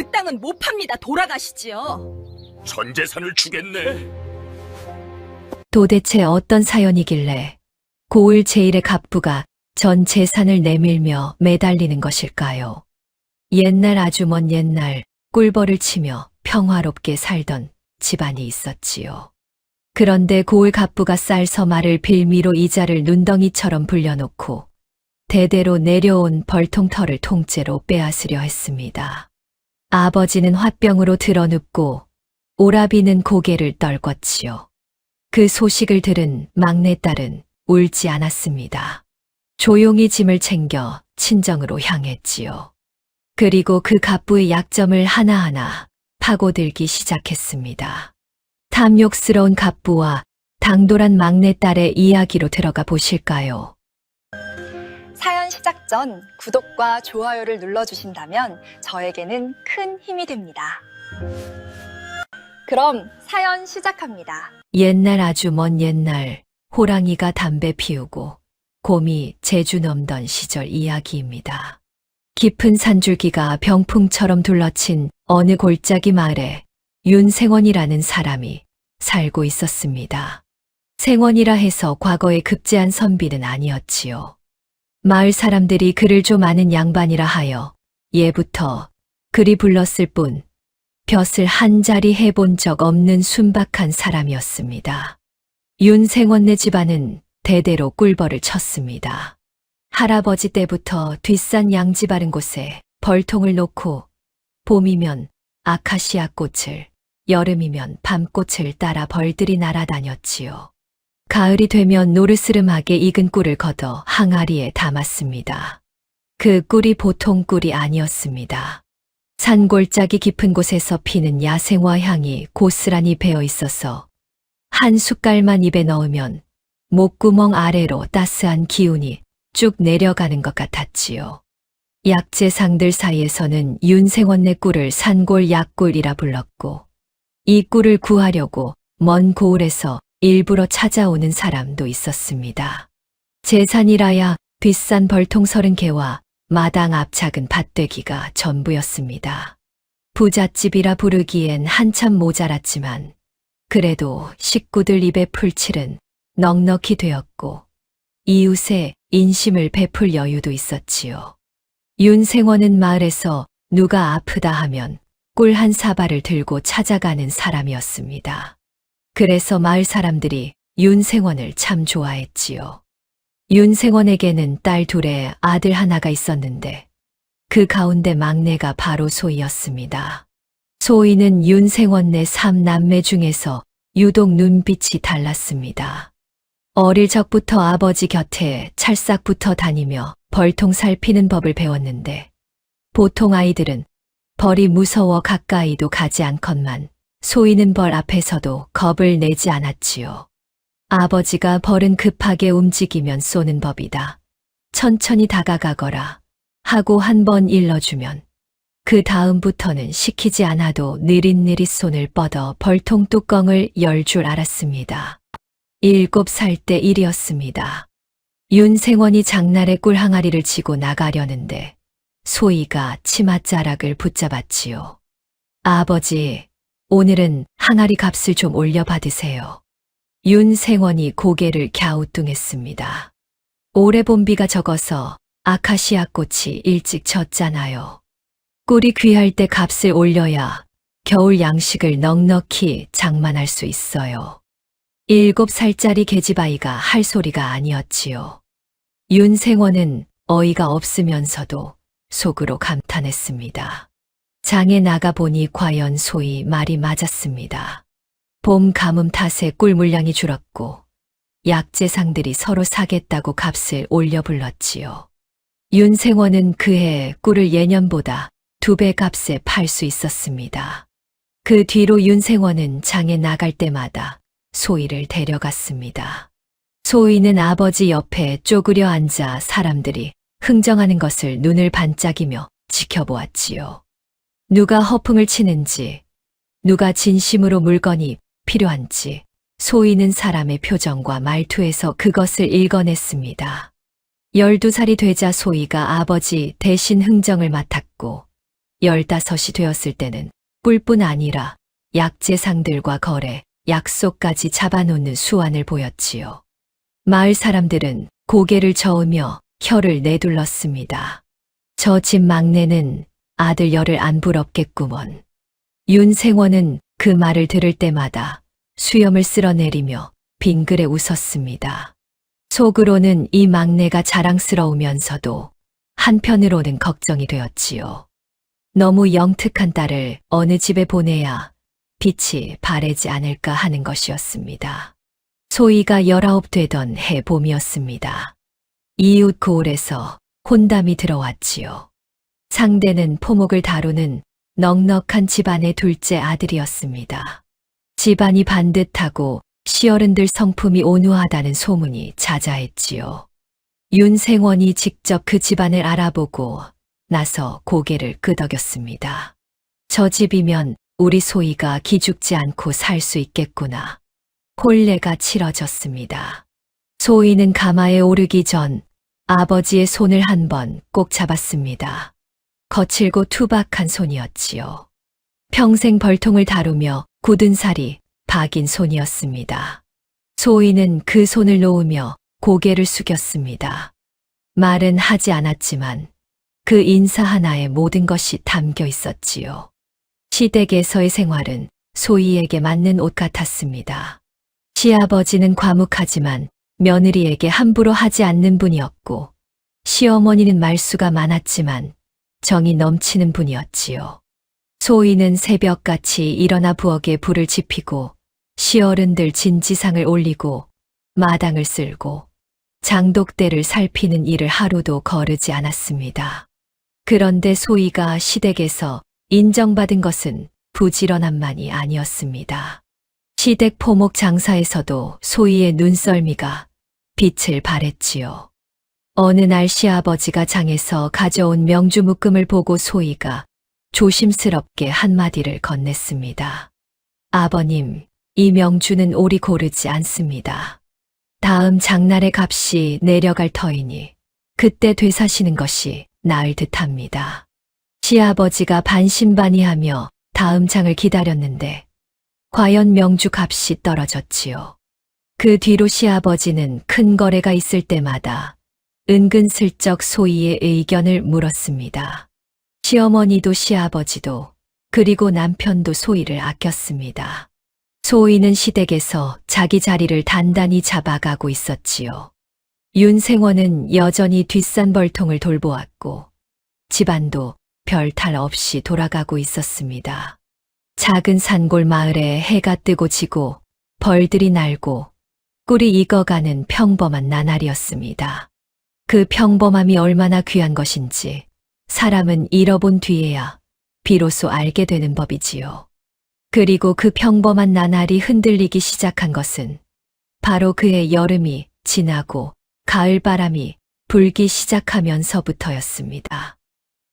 그 땅은 못 팝니다. 돌아가시지요. 전 재산을 주겠네. 도대체 어떤 사연이길래 고을 제1의 갑부가 전 재산을 내밀며 매달리는 것일까요? 옛날 아주 먼 옛날 꿀벌을 치며 평화롭게 살던 집안이 있었지요. 그런데 고을 갑부가 쌀 서말을 빌미로 이자를 눈덩이처럼 불려놓고 대대로 내려온 벌통터를 통째로 빼앗으려 했습니다. 아버지는 화병으로 드러눕고 오라비는 고개를 떨궜지요. 그 소식을 들은 막내딸은 울지 않았습니다. 조용히 짐을 챙겨 친정으로 향했지요. 그리고 그 갑부의 약점을 하나하나 파고들기 시작했습니다. 탐욕스러운 갑부와 당돌한 막내딸의 이야기로 들어가 보실까요? 사연 시작 전 구독과 좋아요를 눌러주신다면 저에게는 큰 힘이 됩니다. 그럼 사연 시작합니다. 옛날 아주 먼 옛날 호랑이가 담배 피우고 곰이 제주 넘던 시절 이야기입니다. 깊은 산줄기가 병풍처럼 둘러친 어느 골짜기 마을에 윤생원이라는 사람이 살고 있었습니다. 생원이라 해서 과거의 급제한 선비는 아니었지요. 마을 사람들이 그를 좀 아는 양반이라 하여 예부터 그리 불렀을 뿐 벼슬 한 자리 해본 적 없는 순박한 사람이었습니다. 윤생원네 집안은 대대로 꿀벌을 쳤습니다. 할아버지 때부터 뒷산 양지 바른 곳에 벌통을 놓고 봄이면 아카시아 꽃을, 여름이면 밤꽃을 따라 벌들이 날아다녔지요. 가을이 되면 노르스름하게 익은 꿀을 걷어 항아리에 담았습니다. 그 꿀이 보통 꿀이 아니었습니다. 산골짜기 깊은 곳에서 피는 야생화 향이 고스란히 배어 있어서 한 숟갈만 입에 넣으면 목구멍 아래로 따스한 기운이 쭉 내려가는 것 같았지요. 약재상들 사이에서는 윤생원네 꿀을 산골 약꿀이라 불렀고 이 꿀을 구하려고 먼 고을에서 일부러 찾아오는 사람도 있었습니다. 재산이라야 뒷산 벌통 30개와 마당 앞 작은 밭되기가 전부였습니다. 부잣집이라 부르기엔 한참 모자랐지만 그래도 식구들 입에 풀칠은 넉넉히 되었고 이웃에 인심을 베풀 여유도 있었지요. 윤생원은 마을에서 누가 아프다 하면 꿀 한 사발을 들고 찾아가는 사람이었습니다. 그래서 마을 사람들이 윤생원을 참 좋아했지요. 윤생원에게는 딸 둘에 아들 하나가 있었는데 그 가운데 막내가 바로 소희였습니다. 소희는 윤생원네 3남매 중에서 유독 눈빛이 달랐습니다. 어릴 적부터 아버지 곁에 찰싹 붙어 다니며 벌통 살피는 법을 배웠는데 보통 아이들은 벌이 무서워 가까이도 가지 않건만 소희는 벌 앞에서도 겁을 내지 않았지요. 아버지가 벌은 급하게 움직이면 쏘는 법이다. 천천히 다가가거라 하고 한 번 일러주면 그 다음부터는 시키지 않아도 느릿느릿 손을 뻗어 벌통 뚜껑을 열 줄 알았습니다. 7살 때 일이었습니다. 윤생원이 장날에 꿀 항아리를 치고 나가려는데 소희가 치맛자락을 붙잡았지요. 아버지, 오늘은 항아리 값을 좀 올려받으세요. 윤생원이 고개를 갸우뚱했습니다. 올해 봄비가 적어서 아카시아 꽃이 일찍 졌잖아요. 꿀이 귀할 때 값을 올려야 겨울 양식을 넉넉히 장만할 수 있어요. 7살짜리 계집아이가 할 소리가 아니었지요. 윤생원은 어이가 없으면서도 속으로 감탄했습니다. 장에 나가보니 과연 소희 말이 맞았습니다. 봄 가뭄 탓에 꿀 물량이 줄었고 약재상들이 서로 사겠다고 값을 올려 불렀지요. 윤생원은 그해 꿀을 예년보다 2배 값에 팔 수 있었습니다. 그 뒤로 윤생원은 장에 나갈 때마다 소희를 데려갔습니다. 소희는 아버지 옆에 쪼그려 앉아 사람들이 흥정하는 것을 눈을 반짝이며 지켜보았지요. 누가 허풍을 치는지, 누가 진심으로 물건이 필요한지 소희는 사람의 표정과 말투에서 그것을 읽어냈습니다. 12살이 되자 소희가 아버지 대신 흥정을 맡았고 15이 되었을 때는 뿔뿐 아니라 약재상들과 거래, 약속까지 잡아놓는 수완을 보였지요. 마을 사람들은 고개를 저으며 혀를 내둘렀습니다. 저 집 막내는 아들 열을 안 부럽겠구먼. 윤생원은 그 말을 들을 때마다 수염을 쓸어내리며 빙그레 웃었습니다. 속으로는 이 막내가 자랑스러우면서도 한편으로는 걱정이 되었지요. 너무 영특한 딸을 어느 집에 보내야 빛이 바래지 않을까 하는 것이었습니다. 소희가 19 되던 해 봄이었습니다. 이웃 고을에서 혼담이 들어왔지요. 상대는 포목을 다루는 넉넉한 집안의 둘째 아들이었습니다. 집안이 반듯하고 시어른들 성품이 온화하다는 소문이 자자했지요. 윤생원이 직접 그 집안을 알아보고 나서 고개를 끄덕였습니다. 저 집이면 우리 소희가 기죽지 않고 살 수 있겠구나. 혼례가 치러졌습니다. 소희는 가마에 오르기 전 아버지의 손을 한 번 꼭 잡았습니다. 거칠고 투박한 손이었지요. 평생 벌통을 다루며 굳은 살이 박인 손이었습니다. 소희는 그 손을 놓으며 고개를 숙였습니다. 말은 하지 않았지만 그 인사 하나에 모든 것이 담겨 있었지요. 시댁에서의 생활은 소희에게 맞는 옷 같았습니다. 시아버지는 과묵하지만 며느리에게 함부로 하지 않는 분이었고, 시어머니는 말수가 많았지만 정이 넘치는 분이었지요. 소희는 새벽같이 일어나 부엌에 불을 지피고 시어른들 진지상을 올리고 마당을 쓸고 장독대를 살피는 일을 하루도 거르지 않았습니다. 그런데 소희가 시댁에서 인정받은 것은 부지런함만이 아니었습니다. 시댁 포목 장사에서도 소희의 눈썰미가 빛을 발했지요. 어느 날 시아버지가 장에서 가져온 명주 묶음을 보고 소희가 조심스럽게 한마디를 건넸습니다. 아버님, 이 명주는 오리 고르지 않습니다. 다음 장날의 값이 내려갈 터이니 그때 되사시는 것이 나을 듯합니다. 시아버지가 반신반의하며 다음 장을 기다렸는데 과연 명주 값이 떨어졌지요. 그 뒤로 시아버지는 큰 거래가 있을 때마다 은근슬쩍 소희의 의견을 물었습니다. 시어머니도 시아버지도 그리고 남편도 소희를 아꼈습니다. 소희는 시댁에서 자기 자리를 단단히 잡아가고 있었지요. 윤생원은 여전히 뒷산 벌통을 돌보았고 집안도 별 탈 없이 돌아가고 있었습니다. 작은 산골 마을에 해가 뜨고 지고 벌들이 날고 꿀이 익어가는 평범한 나날이었습니다. 그 평범함이 얼마나 귀한 것인지 사람은 잃어본 뒤에야 비로소 알게 되는 법이지요. 그리고 그 평범한 나날이 흔들리기 시작한 것은 바로 그의 여름이 지나고 가을바람이 불기 시작하면서부터였습니다.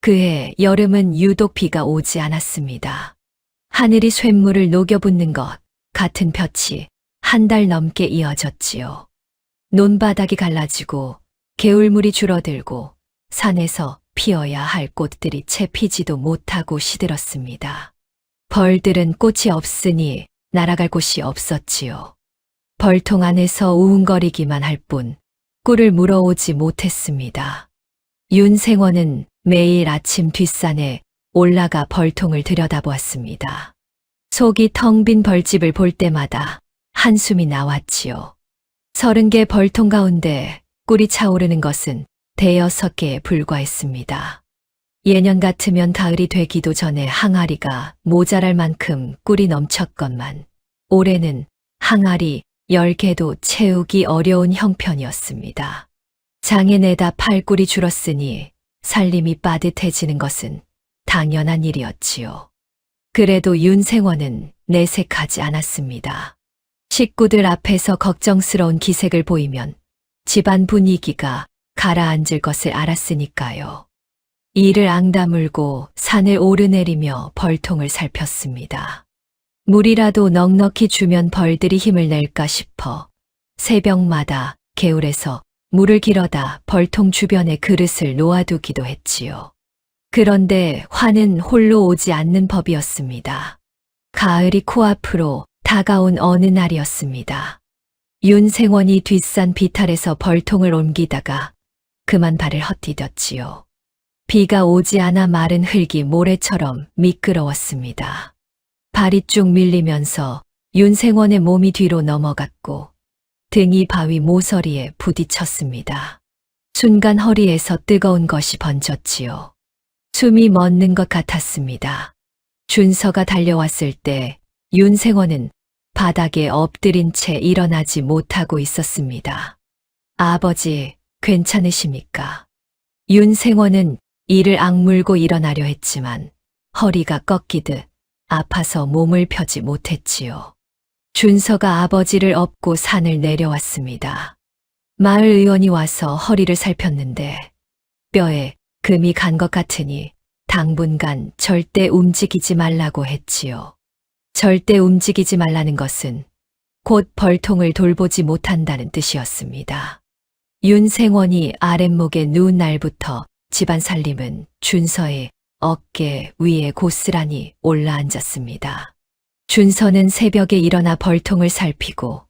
그해 여름은 유독 비가 오지 않았습니다. 하늘이 쇳물을 녹여붓는 것 같은 볕이 한 달 넘게 이어졌지요. 논바닥이 갈라지고 개울물이 줄어들고 산에서 피어야 할 꽃들이 채 피지도 못하고 시들었습니다. 벌들은 꽃이 없으니 날아갈 곳이 없었지요. 벌통 안에서 우웅거리기만 할 뿐 꿀을 물어오지 못했습니다. 윤생원은 매일 아침 뒷산에 올라가 벌통을 들여다보았습니다. 속이 텅 빈 벌집을 볼 때마다 한숨이 나왔지요. 30개 벌통 가운데 꿀이 차오르는 것은 5-6개에 불과했습니다. 예년 같으면 가을이 되기도 전에 항아리가 모자랄 만큼 꿀이 넘쳤건만 올해는 항아리 10개도 채우기 어려운 형편이었습니다. 장에 내다 팔 꿀이 줄었으니 살림이 빠듯해지는 것은 당연한 일이었지요. 그래도 윤생원은 내색하지 않았습니다. 식구들 앞에서 걱정스러운 기색을 보이면 집안 분위기가 가라앉을 것을 알았으니까요. 이를 앙다물고 산을 오르내리며 벌통을 살폈습니다. 물이라도 넉넉히 주면 벌들이 힘을 낼까 싶어 새벽마다 개울에서 물을 길어다 벌통 주변에 그릇을 놓아두기도 했지요. 그런데 화는 홀로 오지 않는 법이었습니다. 가을이 코앞으로 다가온 어느 날이었습니다. 윤생원이 뒷산 비탈에서 벌통을 옮기다가 그만 발을 헛디뎠지요. 비가 오지 않아 마른 흙이 모래처럼 미끄러웠습니다. 발이 쭉 밀리면서 윤생원의 몸이 뒤로 넘어갔고 등이 바위 모서리에 부딪혔습니다. 순간 허리에서 뜨거운 것이 번졌지요. 숨이 멎는 것 같았습니다. 준서가 달려왔을 때 윤생원은 바닥에 엎드린 채 일어나지 못하고 있었습니다. 아버지, 괜찮으십니까? 윤생원은 이를 악물고 일어나려 했지만 허리가 꺾이듯 아파서 몸을 펴지 못했지요. 준서가 아버지를 업고 산을 내려왔습니다. 마을 의원이 와서 허리를 살폈는데 뼈에 금이 간 것 같으니 당분간 절대 움직이지 말라고 했지요. 절대 움직이지 말라는 것은 곧 벌통을 돌보지 못한다는 뜻이었습니다. 윤생원이 아랫목에 누운 날부터 집안 살림은 준서의 어깨 위에 고스란히 올라앉았습니다. 준서는 새벽에 일어나 벌통을 살피고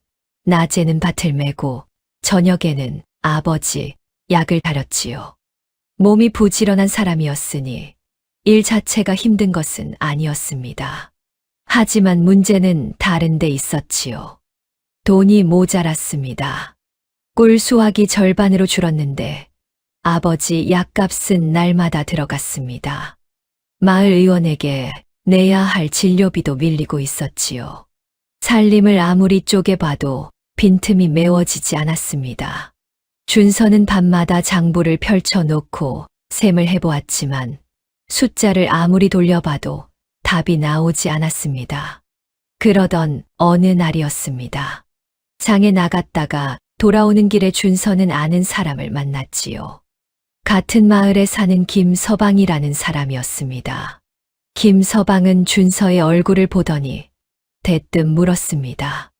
낮에는 밭을 메고 저녁에는 아버지 약을 다렸지요. 몸이 부지런한 사람이었으니 일 자체가 힘든 것은 아니었습니다. 하지만 문제는 다른 데 있었지요. 돈이 모자랐습니다. 꿀 수확이 절반으로 줄었는데 아버지 약값은 날마다 들어갔습니다. 마을 의원에게 내야 할 진료비도 밀리고 있었지요. 살림을 아무리 쪼개봐도 빈틈이 메워지지 않았습니다. 준서는 밤마다 장부를 펼쳐놓고 셈을 해보았지만 숫자를 아무리 돌려봐도 답이 나오지 않았습니다. 그러던 어느 날이었습니다. 장에 나갔다가 돌아오는 길에 준서는 아는 사람을 만났지요. 같은 마을에 사는 김서방이라는 사람이었습니다. 김서방은 준서의 얼굴을 보더니 대뜸 물었습니다.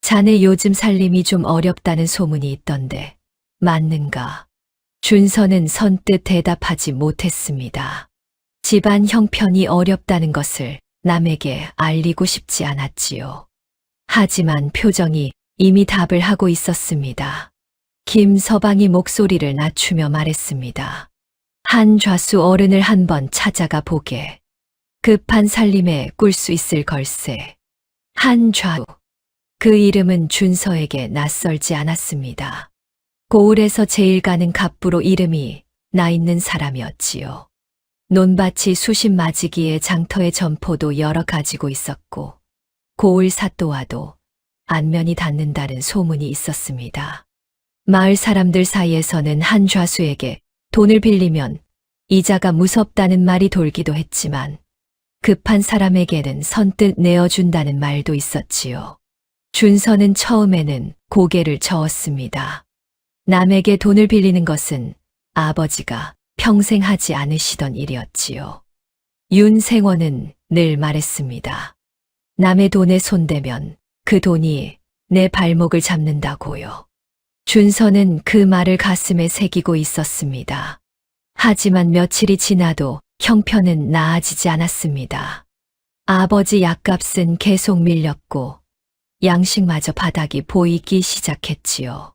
자네 요즘 살림이 좀 어렵다는 소문이 있던데 맞는가? 준서는 선뜻 대답하지 못했습니다. 집안 형편이 어렵다는 것을 남에게 알리고 싶지 않았지요. 하지만 표정이 이미 답을 하고 있었습니다. 김서방이 목소리를 낮추며 말했습니다. 한 좌수 어른을 한번 찾아가 보게. 급한 살림에 꿀 수 있을 걸세. 한 좌우. 그 이름은 준서에게 낯설지 않았습니다. 고을에서 제일 가는 갑부로 이름이 나 있는 사람이었지요. 논밭이 수십 마지기에 장터의 점포도 여러 가지고 있었고 고을 사또와도 안면이 닿는다는 소문이 있었습니다. 마을 사람들 사이에서는 한 좌수에게 돈을 빌리면 이자가 무섭다는 말이 돌기도 했지만 급한 사람에게는 선뜻 내어준다는 말도 있었지요. 준서는 처음에는 고개를 저었습니다. 남에게 돈을 빌리는 것은 아버지가 평생 하지 않으시던 일이었지요. 윤생원은 늘 말했습니다. 남의 돈에 손대면 그 돈이 내 발목을 잡는다고요. 준서는 그 말을 가슴에 새기고 있었습니다. 하지만 며칠이 지나도 형편은 나아지지 않았습니다. 아버지 약값은 계속 밀렸고 양식마저 바닥이 보이기 시작했지요.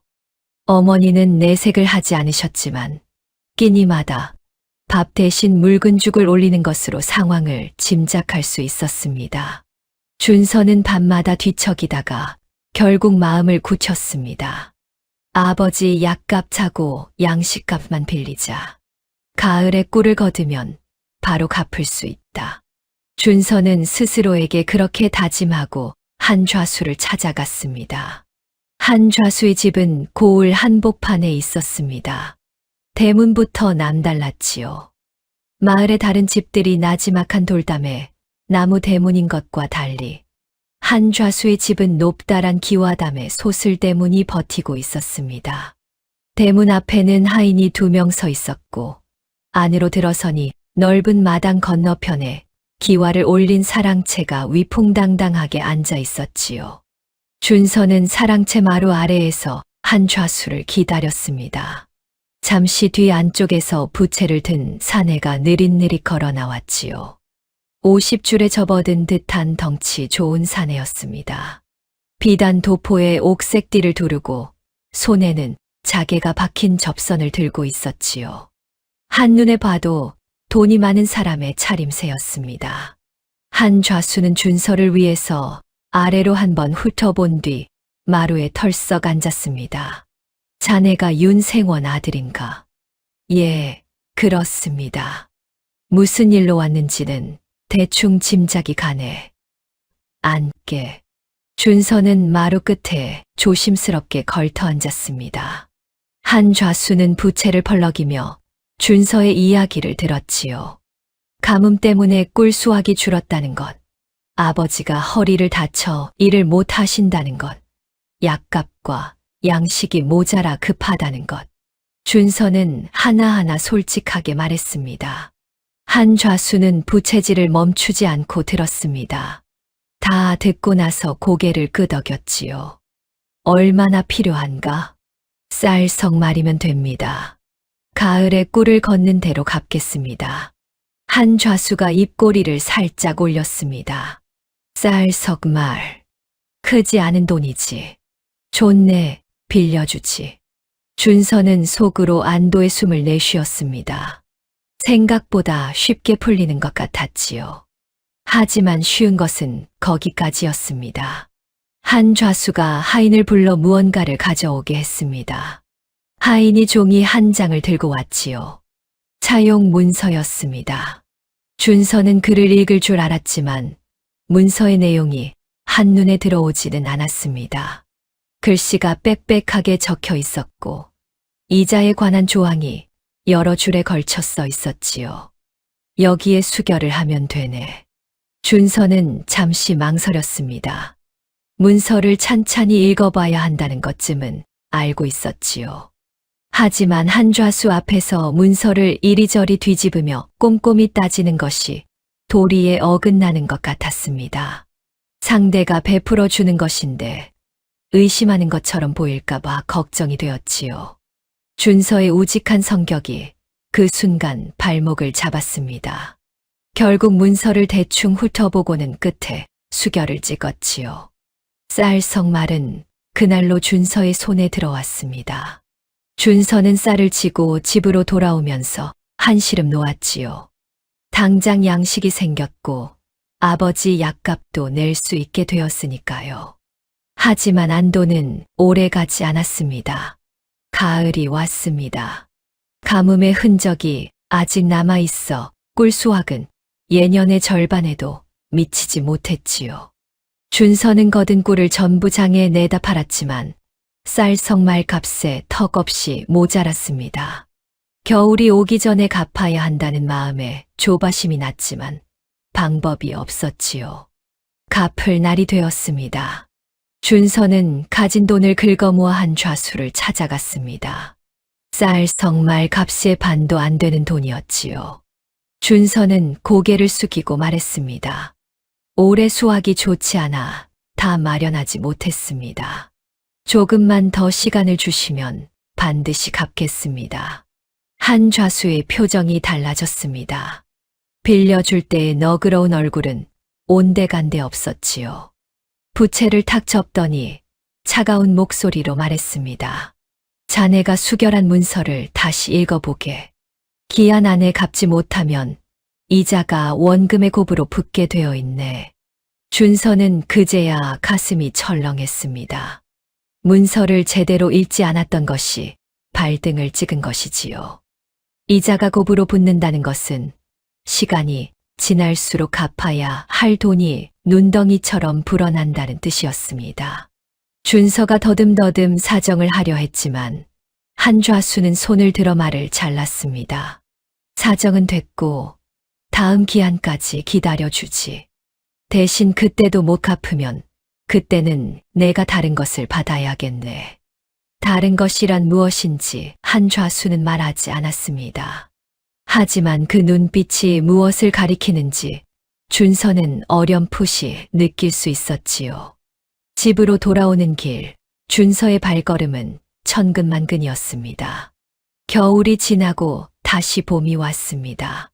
어머니는 내색을 하지 않으셨지만 끼니마다 밥 대신 묽은 죽을 올리는 것으로 상황을 짐작할 수 있었습니다. 준서는 밤마다 뒤척이다가 결국 마음을 굳혔습니다. 아버지 약값 차고 양식값만 빌리자. 가을에 꿀을 거두면 바로 갚을 수 있다. 준서는 스스로에게 그렇게 다짐하고 한 좌수를 찾아갔습니다. 한 좌수의 집은 고을 한복판에 있었습니다. 대문부터 남달랐지요. 마을의 다른 집들이 나지막한 돌담에 나무 대문인 것과 달리 한 좌수의 집은 높다란 기와담에 소슬대문이 버티고 있었습니다. 대문 앞에는 하인이 2명 서 있었고 안으로 들어서니 넓은 마당 건너편에 기와를 올린 사랑채가 위풍당당하게 앉아 있었지요. 준서는 사랑채 마루 아래에서 한 좌수를 기다렸습니다. 잠시 뒤 안쪽에서 부채를 든 사내가 느릿느릿 걸어 나왔지요. 50줄에 접어든 듯한 덩치 좋은 사내였습니다. 비단 도포에 옥색 띠를 두르고 손에는 자개가 박힌 접선을 들고 있었지요. 한눈에 봐도 돈이 많은 사람의 차림새였습니다. 한 좌수는 준서를 위해서 아래로 한번 훑어본 뒤 마루에 털썩 앉았습니다. 자네가 윤생원 아들인가? 예, 그렇습니다. 무슨 일로 왔는지는 대충 짐작이 가네. 앉게. 준서는 마루 끝에 조심스럽게 걸터 앉았습니다. 한 좌수는 부채를 펄럭이며 준서의 이야기를 들었지요. 가뭄 때문에 꿀 수확이 줄었다는 것, 아버지가 허리를 다쳐 일을 못 하신다는 것, 약값과 양식이 모자라 급하다는 것. 준서는 하나하나 솔직하게 말했습니다. 한 좌수는 부채질을 멈추지 않고 들었습니다. 다 듣고 나서 고개를 끄덕였지요. 얼마나 필요한가? 쌀석 말이면 됩니다. 가을에 꿀을 걷는 대로 갚겠습니다. 한 좌수가 입꼬리를 살짝 올렸습니다. 쌀석 말. 크지 않은 돈이지. 좋네, 빌려주지. 준서는 속으로 안도의 숨을 내쉬었습니다. 생각보다 쉽게 풀리는 것 같았지요. 하지만 쉬운 것은 거기까지였습니다. 한 좌수가 하인을 불러 무언가를 가져오게 했습니다. 하인이 종이 한 장을 들고 왔지요. 차용 문서였습니다. 준서는 글을 읽을 줄 알았지만 문서의 내용이 한눈에 들어오지는 않았습니다. 글씨가 빽빽하게 적혀 있었고 이자에 관한 조항이 여러 줄에 걸쳐 써 있었지요. 여기에 수결을 하면 되네. 준서는 잠시 망설였습니다. 문서를 찬찬히 읽어봐야 한다는 것쯤은 알고 있었지요. 하지만 한 좌수 앞에서 문서를 이리저리 뒤집으며 꼼꼼히 따지는 것이 도리에 어긋나는 것 같았습니다. 상대가 베풀어 주는 것인데 의심하는 것처럼 보일까봐 걱정이 되었지요. 준서의 우직한 성격이 그 순간 발목을 잡았습니다. 결국 문서를 대충 훑어보고는 끝에 수결을 찍었지요. 쌀석 말은 그날로 준서의 손에 들어왔습니다. 준서는 쌀을 지고 집으로 돌아오면서 한시름 놓았지요. 당장 양식이 생겼고 아버지 약값도 낼 수 있게 되었으니까요. 하지만 안도는 오래 가지 않았습니다. 가을이 왔습니다. 가뭄의 흔적이 아직 남아있어 꿀 수확은 예년의 절반에도 미치지 못했지요. 준서는 거둔 꿀을 전부 장에 내다 팔았지만 쌀석말 값에 턱없이 모자랐습니다. 겨울이 오기 전에 갚아야 한다는 마음에 조바심이 났지만 방법이 없었지요. 갚을 날이 되었습니다. 준서는 가진 돈을 긁어모아 한 좌수를 찾아갔습니다. 쌀석말 값의 반도 안 되는 돈이었지요. 준서는 고개를 숙이고 말했습니다. 올해 수확이 좋지 않아 다 마련하지 못했습니다. 조금만 더 시간을 주시면 반드시 갚겠습니다. 한 좌수의 표정이 달라졌습니다. 빌려줄 때의 너그러운 얼굴은 온데간데 없었지요. 부채를 탁 접더니 차가운 목소리로 말했습니다. 자네가 수결한 문서를 다시 읽어보게. 기한 안에 갚지 못하면 이자가 원금의 곱으로 붙게 되어 있네. 준서는 그제야 가슴이 철렁했습니다. 문서를 제대로 읽지 않았던 것이 발등을 찍은 것이지요. 이자가 곱으로 붙는다는 것은 시간이 지날수록 갚아야 할 돈이 눈덩이처럼 불어난다는 뜻이었습니다. 준서가 더듬더듬 사정을 하려 했지만 한 좌수는 손을 들어 말을 잘랐습니다. 사정은 됐고 다음 기한까지 기다려주지. 대신 그때도 못 갚으면 그때는 내가 다른 것을 받아야겠네. 다른 것이란 무엇인지 한 좌수는 말하지 않았습니다. 하지만 그 눈빛이 무엇을 가리키는지 준서는 어렴풋이 느낄 수 있었지요. 집으로 돌아오는 길, 준서의 발걸음은 천근만근이었습니다. 겨울이 지나고 다시 봄이 왔습니다.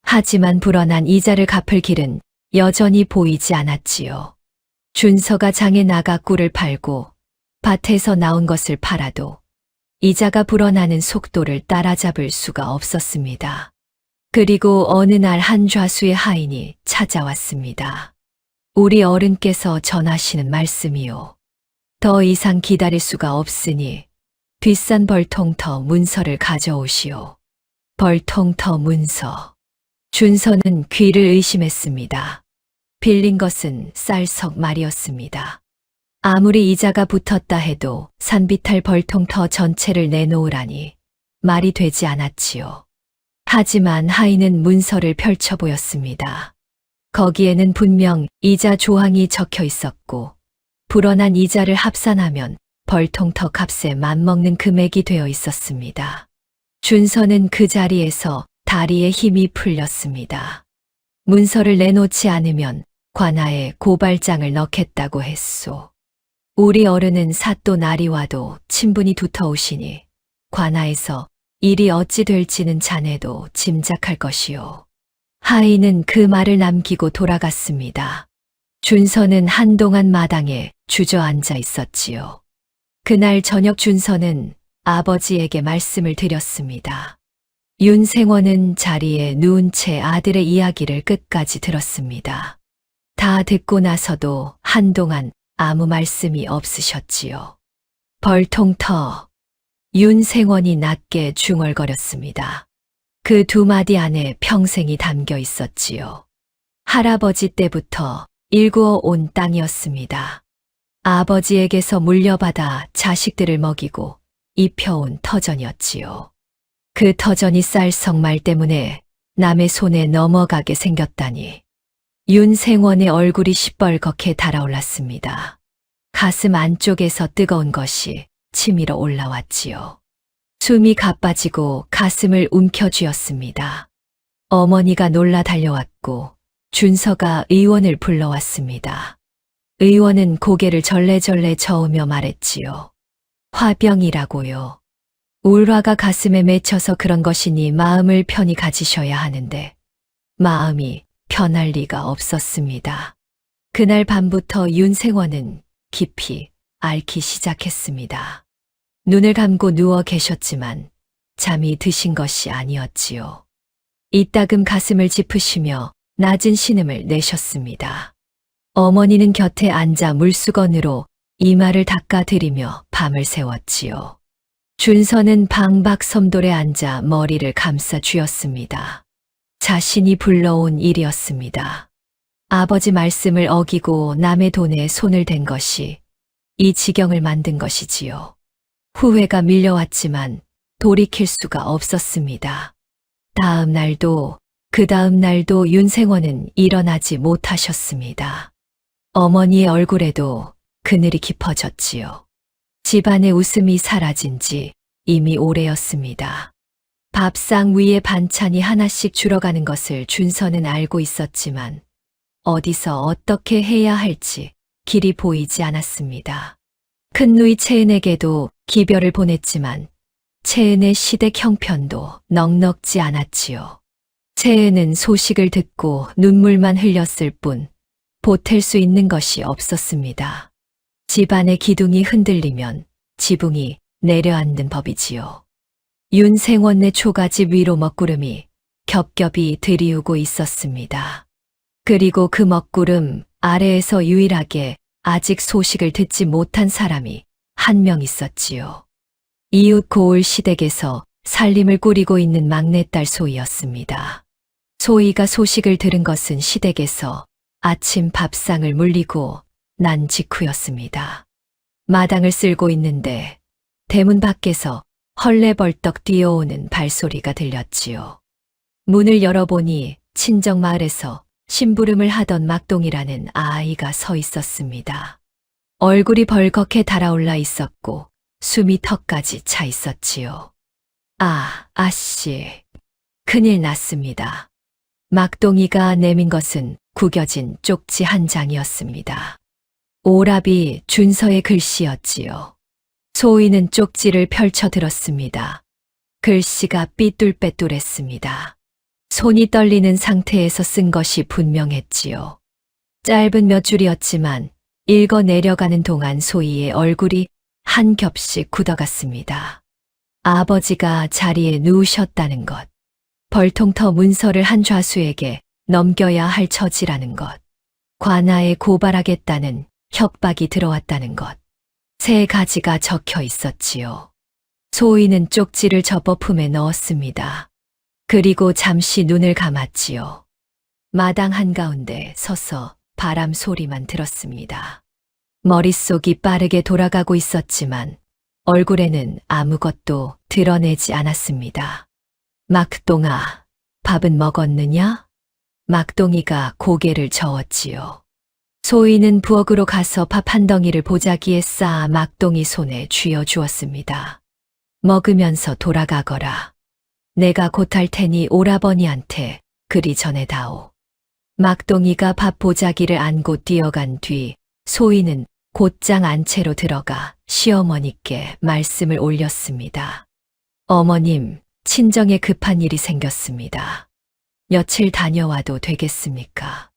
하지만 불어난 이자를 갚을 길은 여전히 보이지 않았지요. 준서가 장에 나가 꿀을 팔고 밭에서 나온 것을 팔아도 이자가 불어나는 속도를 따라잡을 수가 없었습니다. 그리고 어느 날 한 좌수의 하인이 찾아왔습니다. 우리 어른께서 전하시는 말씀이요. 더 이상 기다릴 수가 없으니 비싼 벌통터 문서를 가져오시오. 벌통터 문서. 준서는 귀를 의심했습니다. 빌린 것은 쌀석 말이었습니다. 아무리 이자가 붙었다 해도 산비탈 벌통터 전체를 내놓으라니 말이 되지 않았지요. 하지만 하인은 문서를 펼쳐 보였습니다. 거기에는 분명 이자 조항이 적혀 있었고 불어난 이자를 합산하면 벌통터 값에 맞먹는 금액이 되어 있었습니다. 준서는 그 자리에서 다리에 힘이 풀렸습니다. 문서를 내놓지 않으면 관아에 고발장을 넣겠다고 했소. 우리 어른은 사또 날이 와도 친분이 두터우시니 관아에서 일이 어찌 될지는 자네도 짐작할 것이요. 하인은 그 말을 남기고 돌아갔습니다. 준서는 한동안 마당에 주저앉아 있었지요. 그날 저녁 준서는 아버지에게 말씀을 드렸습니다. 윤생원은 자리에 누운 채 아들의 이야기를 끝까지 들었습니다. 다 듣고 나서도 한동안 아무 말씀이 없으셨지요. 벌통터. 윤생원이 낮게 중얼거렸습니다. 그 두 마디 안에 평생이 담겨 있었지요. 할아버지 때부터 일구어 온 땅이었습니다. 아버지에게서 물려받아 자식들을 먹이고 입혀온 터전이었지요. 그 터전이 쌀석말 때문에 남의 손에 넘어가게 생겼다니. 윤생원의 얼굴이 시뻘겋게 달아올랐습니다. 가슴 안쪽에서 뜨거운 것이 치밀어 올라왔지요. 숨이 가빠지고 가슴을 움켜쥐었습니다. 어머니가 놀라 달려왔고 준서가 의원을 불러왔습니다. 의원은 고개를 절레절레 저으며 말했지요. 화병이라고요. 울화가 가슴에 맺혀서 그런 것이니 마음을 편히 가지셔야 하는데 마음이 편할 리가 없었습니다. 그날 밤부터 윤생원은 깊이 앓기 시작했습니다. 눈을 감고 누워 계셨지만 잠이 드신 것이 아니었지요. 이따금 가슴을 짚으시며 낮은 신음을 내셨습니다. 어머니는 곁에 앉아 물수건으로 이마를 닦아드리며 밤을 새웠지요. 준서는 방박 섬돌에 앉아 머리를 감싸 쥐었습니다. 자신이 불러온 일이었습니다. 아버지 말씀을 어기고 남의 돈에 손을 댄 것이 이 지경을 만든 것이지요. 후회가 밀려왔지만 돌이킬 수가 없었습니다. 다음 날도 그 다음 날도 윤생원은 일어나지 못하셨습니다. 어머니의 얼굴에도 그늘이 깊어졌지요. 집안의 웃음이 사라진 지 이미 오래였습니다. 밥상 위에 반찬이 하나씩 줄어가는 것을 준서는 알고 있었지만 어디서 어떻게 해야 할지 길이 보이지 않았습니다. 큰누이 채은에게도 기별을 보냈지만 채은의 시댁 형편도 넉넉지 않았지요. 채은은 소식을 듣고 눈물만 흘렸을 뿐 보탤 수 있는 것이 없었습니다. 집안의 기둥이 흔들리면 지붕이 내려앉는 법이지요. 윤생원네 초가집 위로 먹구름이 겹겹이 들이우고 있었습니다. 그리고 그 먹구름 아래에서 유일하게 아직 소식을 듣지 못한 사람이 한 명 있었지요. 이웃 고을 시댁에서 살림을 꾸리고 있는 막내딸 소희였습니다. 소희가 소식을 들은 것은 시댁에서 아침 밥상을 물리고 난 직후였습니다. 마당을 쓸고 있는데 대문 밖에서 헐레벌떡 뛰어오는 발소리가 들렸지요. 문을 열어보니 친정마을에서 심부름을 하던 막동이라는 아이가 서 있었습니다. 얼굴이 벌겋게 달아올라 있었고 숨이 턱까지 차 있었지요. 아씨, 큰일 났습니다. 막동이가 내민 것은 구겨진 쪽지 한 장이었습니다. 오라비 준서의 글씨였지요. 소희는 쪽지를 펼쳐 들었습니다. 글씨가 삐뚤빼뚤했습니다. 손이 떨리는 상태에서 쓴 것이 분명했지요. 짧은 몇 줄이었지만 읽어 내려가는 동안 소희의 얼굴이 한 겹씩 굳어갔습니다. 아버지가 자리에 누우셨다는 것, 벌통터 문서를 한 좌수에게 넘겨야 할 처지라는 것, 관아에 고발하겠다는 협박이 들어왔다는 것, 세 가지가 적혀 있었지요. 소희는 쪽지를 접어 품에 넣었습니다. 그리고 잠시 눈을 감았지요. 마당 한가운데 서서 바람 소리만 들었습니다. 머릿속이 빠르게 돌아가고 있었지만 얼굴에는 아무것도 드러내지 않았습니다. 막동아, 밥은 먹었느냐? 막동이가 고개를 저었지요. 소희는 부엌으로 가서 밥 한 덩이를 보자기에 쌓아 막동이 손에 쥐어 주었습니다. 먹으면서 돌아가거라. 내가 곧 할 테니 오라버니한테 그리 전해다오. 막동이가 밥 보자기를 안고 뛰어간 뒤 소희는 곧장 안채로 들어가 시어머니께 말씀을 올렸습니다. 어머님, 친정에 급한 일이 생겼습니다. 며칠 다녀와도 되겠습니까?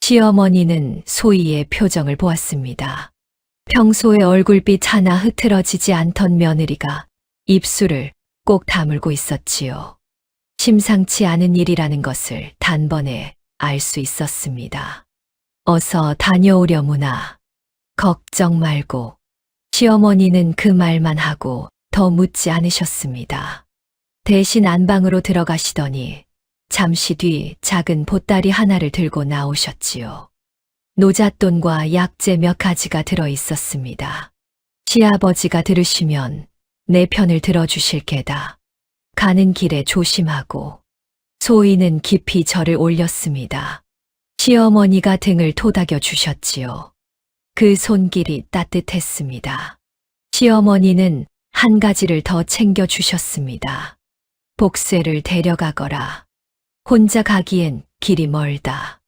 시어머니는 소희의 표정을 보았습니다. 평소에 얼굴빛 하나 흐트러지지 않던 며느리가 입술을 꼭 다물고 있었지요. 심상치 않은 일이라는 것을 단번에 알 수 있었습니다. 어서 다녀오려무나. 걱정 말고. 시어머니는 그 말만 하고 더 묻지 않으셨습니다. 대신 안방으로 들어가시더니 잠시 뒤 작은 보따리 하나를 들고 나오셨지요. 노잣돈과 약재 몇 가지가 들어 있었습니다. 시아버지가 들으시면 내 편을 들어주실 게다. 가는 길에 조심하고. 소희는 깊이 절을 올렸습니다. 시어머니가 등을 토닥여 주셨지요. 그 손길이 따뜻했습니다. 시어머니는 한 가지를 더 챙겨 주셨습니다. 복쇠를 데려가거라. 혼자 가기엔 길이 멀다.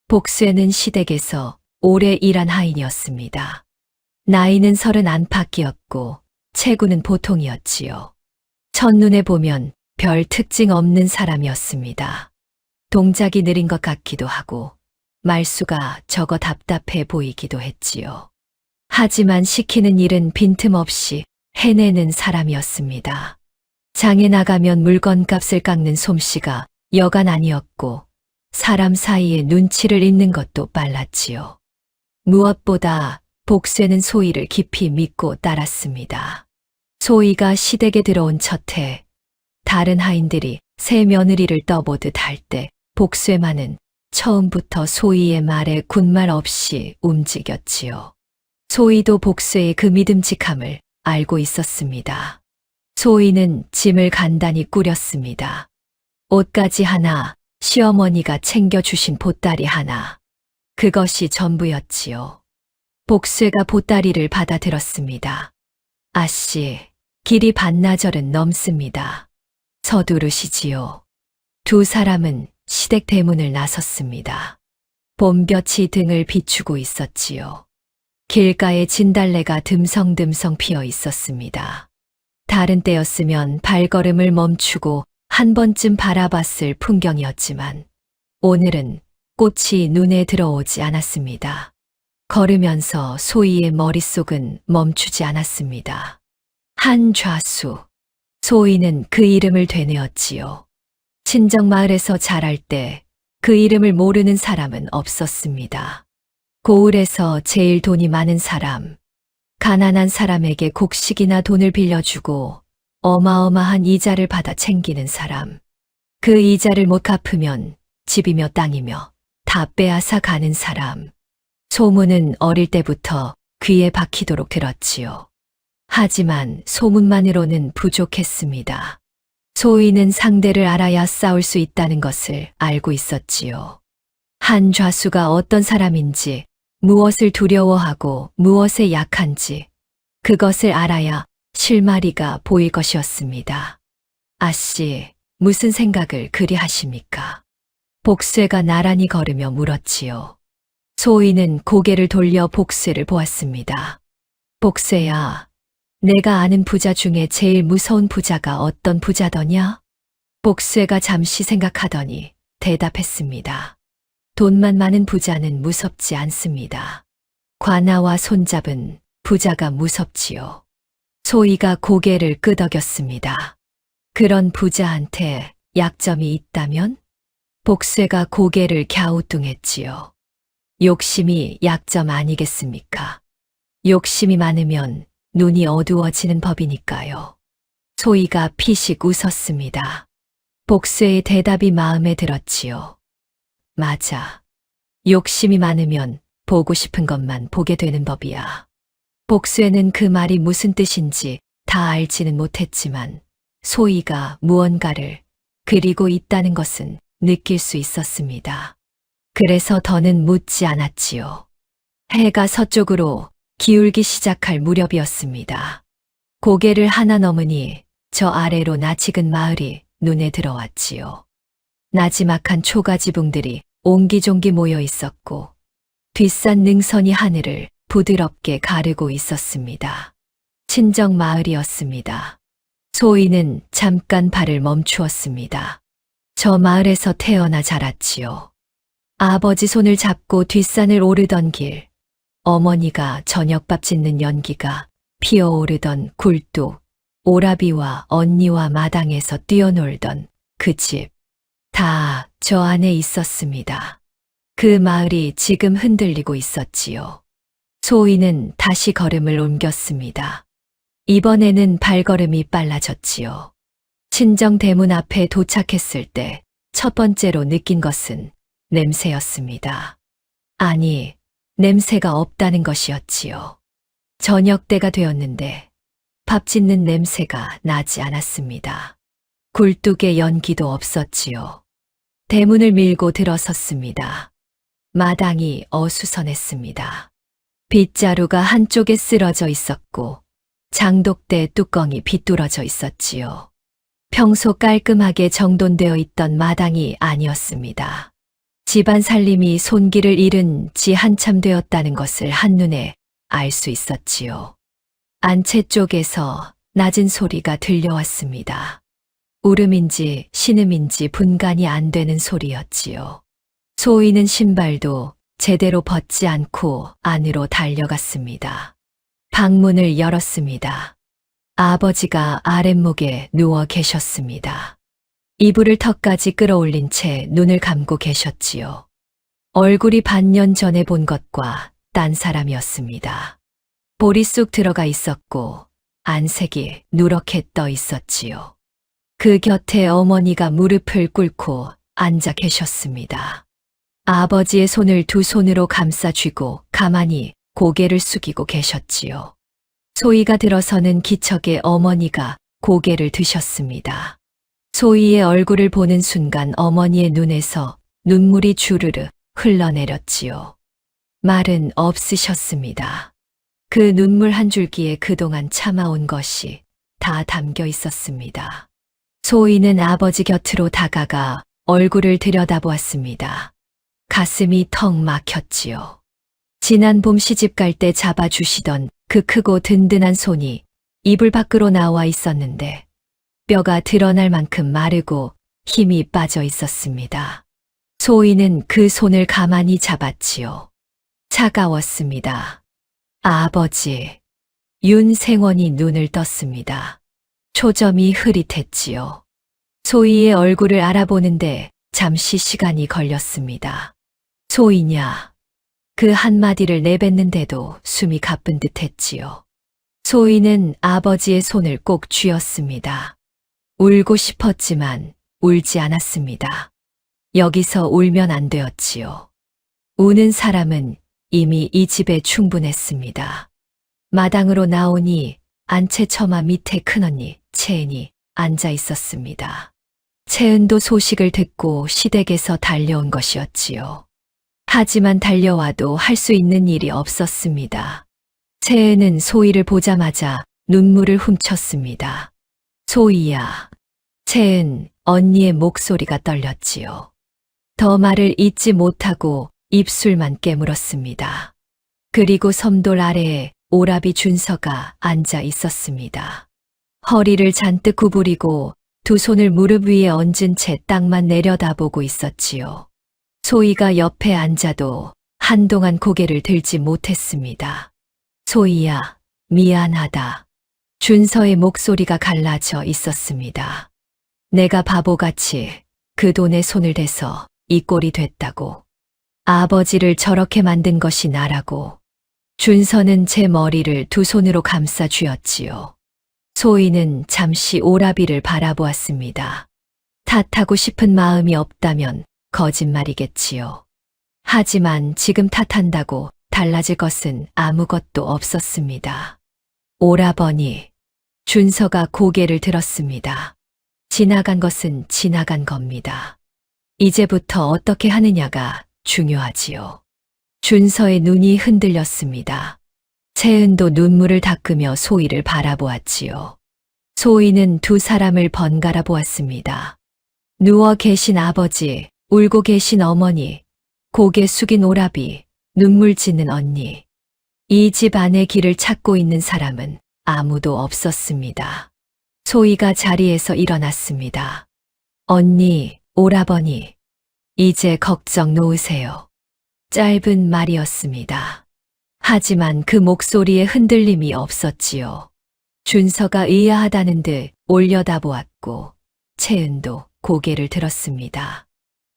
복쇠는 시댁에서 오래 일한 하인이었습니다. 나이는 30 안팎이었고 체구는 보통이었지요. 첫눈에 보면 별 특징 없는 사람이었습니다. 동작이 느린 것 같기도 하고 말수가 적어 답답해 보이기도 했지요. 하지만 시키는 일은 빈틈없이 해내는 사람이었습니다. 장에 나가면 물건값을 깎는 솜씨가 여간 아니었고 사람 사이에 눈치를 읽는 것도 빨랐지요. 무엇보다 복쇠는 소희를 깊이 믿고 따랐습니다. 소희가 시댁에 들어온 첫해 다른 하인들이 새 며느리를 떠보듯 할 때 복쇠만은 처음부터 소희의 말에 군말 없이 움직였지요. 소희도 복쇠의 그 믿음직함을 알고 있었습니다. 소희는 짐을 간단히 꾸렸습니다. 옷가지 하나, 시어머니가 챙겨주신 보따리 하나. 그것이 전부였지요. 복쇠가 보따리를 받아들었습니다. 아씨, 길이 반나절은 넘습니다. 서두르시지요. 두 사람은 시댁 대문을 나섰습니다. 봄볕이 등을 비추고 있었지요. 길가에 진달래가 듬성듬성 피어 있었습니다. 다른 때였으면 발걸음을 멈추고 한 번쯤 바라봤을 풍경이었지만 오늘은 꽃이 눈에 들어오지 않았습니다. 걸으면서 소희의 머릿속은 멈추지 않았습니다. 한 좌수. 소희는 그 이름을 되뇌었지요. 친정마을에서 자랄 때 그 이름을 모르는 사람은 없었습니다. 고을에서 제일 돈이 많은 사람, 가난한 사람에게 곡식이나 돈을 빌려주고 어마어마한 이자를 받아 챙기는 사람, 그 이자를 못 갚으면 집이며 땅이며 다 빼앗아 가는 사람. 소문은 어릴 때부터 귀에 박히도록 들었지요. 하지만 소문만으로는 부족했습니다. 소희는 상대를 알아야 싸울 수 있다는 것을 알고 있었지요. 한 좌수가 어떤 사람인지, 무엇을 두려워하고 무엇에 약한지, 그것을 알아야 실마리가 보일 것이었습니다. 아씨, 무슨 생각을 그리 하십니까? 복쇠가 나란히 걸으며 물었지요. 소희는 고개를 돌려 복쇠를 보았습니다. 복쇠야, 내가 아는 부자 중에 제일 무서운 부자가 어떤 부자더냐? 복수애가 잠시 생각하더니 대답했습니다. 돈만 많은 부자는 무섭지 않습니다. 관아와 손잡은 부자가 무섭지요. 소희가 고개를 끄덕였습니다. 그런 부자한테 약점이 있다면? 복수애가 고개를 갸우뚱했지요. 욕심이 약점 아니겠습니까? 욕심이 많으면 눈이 어두워지는 법이니까요. 소희가 피식 웃었습니다. 복수의 대답이 마음에 들었지요. 맞아. 욕심이 많으면 보고 싶은 것만 보게 되는 법이야. 복수에는 그 말이 무슨 뜻인지 다 알지는 못했지만 소희가 무언가를 그리고 있다는 것은 느낄 수 있었습니다. 그래서 더는 묻지 않았지요. 해가 서쪽으로 기울기 시작할 무렵이었습니다. 고개를 하나 넘으니 저 아래로 낯익은 마을이 눈에 들어왔지요. 나지막한 초가지붕들이 옹기종기 모여 있었고 뒷산 능선이 하늘을 부드럽게 가르고 있었습니다. 친정 마을이었습니다. 소희는 잠깐 발을 멈추었습니다. 저 마을에서 태어나 자랐지요. 아버지 손을 잡고 뒷산을 오르던 길, 어머니가 저녁밥 짓는 연기가 피어오르던 굴뚝, 오라비와 언니와 마당에서 뛰어놀던 그 집, 다 저 안에 있었습니다. 그 마을이 지금 흔들리고 있었지요. 소희는 다시 걸음을 옮겼습니다. 이번에는 발걸음이 빨라졌지요. 친정 대문 앞에 도착했을 때 첫 번째로 느낀 것은 냄새였습니다. 아니, 냄새가 없다는 것이었지요. 저녁 때가 되었는데 밥 짓는 냄새가 나지 않았습니다. 굴뚝에 연기도 없었지요. 대문을 밀고 들어섰습니다. 마당이 어수선했습니다. 빗자루가 한쪽에 쓰러져 있었고 장독대 뚜껑이 비뚤어져 있었지요. 평소 깔끔하게 정돈되어 있던 마당이 아니었습니다. 집안 살림이 손길을 잃은 지 한참 되었다는 것을 한눈에 알 수 있었지요. 안채 쪽에서 낮은 소리가 들려왔습니다. 울음인지 신음인지 분간이 안 되는 소리였지요. 소희는 신발도 제대로 벗지 않고 안으로 달려갔습니다. 방문을 열었습니다. 아버지가 아랫목에 누워 계셨습니다. 이불을 턱까지 끌어올린 채 눈을 감고 계셨지요. 얼굴이 반년 전에 본 것과 딴 사람이었습니다. 볼이 쑥 들어가 있었고 안색이 누렇게 떠 있었지요. 그 곁에 어머니가 무릎을 꿇고 앉아 계셨습니다. 아버지의 손을 두 손으로 감싸 쥐고 가만히 고개를 숙이고 계셨지요. 소희가 들어서는 기척에 어머니가 고개를 드셨습니다. 소희의 얼굴을 보는 순간 어머니의 눈에서 눈물이 주르르 흘러내렸지요. 말은 없으셨습니다. 그 눈물 한 줄기에 그동안 참아온 것이 다 담겨 있었습니다. 소희는 아버지 곁으로 다가가 얼굴을 들여다보았습니다. 가슴이 턱 막혔지요. 지난 봄 시집 갈 때 잡아주시던 그 크고 든든한 손이 이불 밖으로 나와 있었는데 뼈가 드러날 만큼 마르고 힘이 빠져 있었습니다. 소희는 그 손을 가만히 잡았지요. 차가웠습니다. 아버지. 윤생원이 눈을 떴습니다. 초점이 흐릿했지요. 소희의 얼굴을 알아보는데 잠시 시간이 걸렸습니다. 소희냐. 그 한마디를 내뱉는데도 숨이 가쁜 듯 했지요. 소희는 아버지의 손을 꼭 쥐었습니다. 울고 싶었지만 울지 않았습니다. 여기서 울면 안 되었지요. 우는 사람은 이미 이 집에 충분했습니다. 마당으로 나오니 안채 처마 밑에 큰언니 채은이 앉아 있었습니다. 채은도 소식을 듣고 시댁에서 달려온 것이었지요. 하지만 달려와도 할 수 있는 일이 없었습니다. 채은은 소희를 보자마자 눈물을 훔쳤습니다. 소희야. 채은 언니의 목소리가 떨렸지요. 더 말을 잇지 못하고 입술만 깨물었습니다. 그리고 섬돌 아래에 오라비 준서가 앉아 있었습니다. 허리를 잔뜩 구부리고 두 손을 무릎 위에 얹은 채 땅만 내려다보고 있었지요. 소희가 옆에 앉아도 한동안 고개를 들지 못했습니다. 소희야, 미안하다. 준서의 목소리가 갈라져 있었습니다. 내가 바보같이 그 돈에 손을 대서 이 꼴이 됐다고. 아버지를 저렇게 만든 것이 나라고. 준서는 제 머리를 두 손으로 감싸 쥐었지요. 소희는 잠시 오라비를 바라보았습니다. 탓하고 싶은 마음이 없다면 거짓말이겠지요. 하지만 지금 탓한다고 달라질 것은 아무것도 없었습니다. 오라버니, 준서가 고개를 들었습니다. 지나간 것은 지나간 겁니다. 이제부터 어떻게 하느냐가 중요하지요. 준서의 눈이 흔들렸습니다. 채은도 눈물을 닦으며 소희를 바라보았지요. 소희는 두 사람을 번갈아 보았습니다. 누워 계신 아버지, 울고 계신 어머니, 고개 숙인 오라비, 눈물 짓는 언니. 이 집 안의 길을 찾고 있는 사람은 아무도 없었습니다. 소희가 자리에서 일어났습니다. 언니, 오라버니, 이제 걱정 놓으세요. 짧은 말이었습니다. 하지만 그 목소리에 흔들림이 없었지요. 준서가 의아하다는 듯 올려다보았고 채은도 고개를 들었습니다.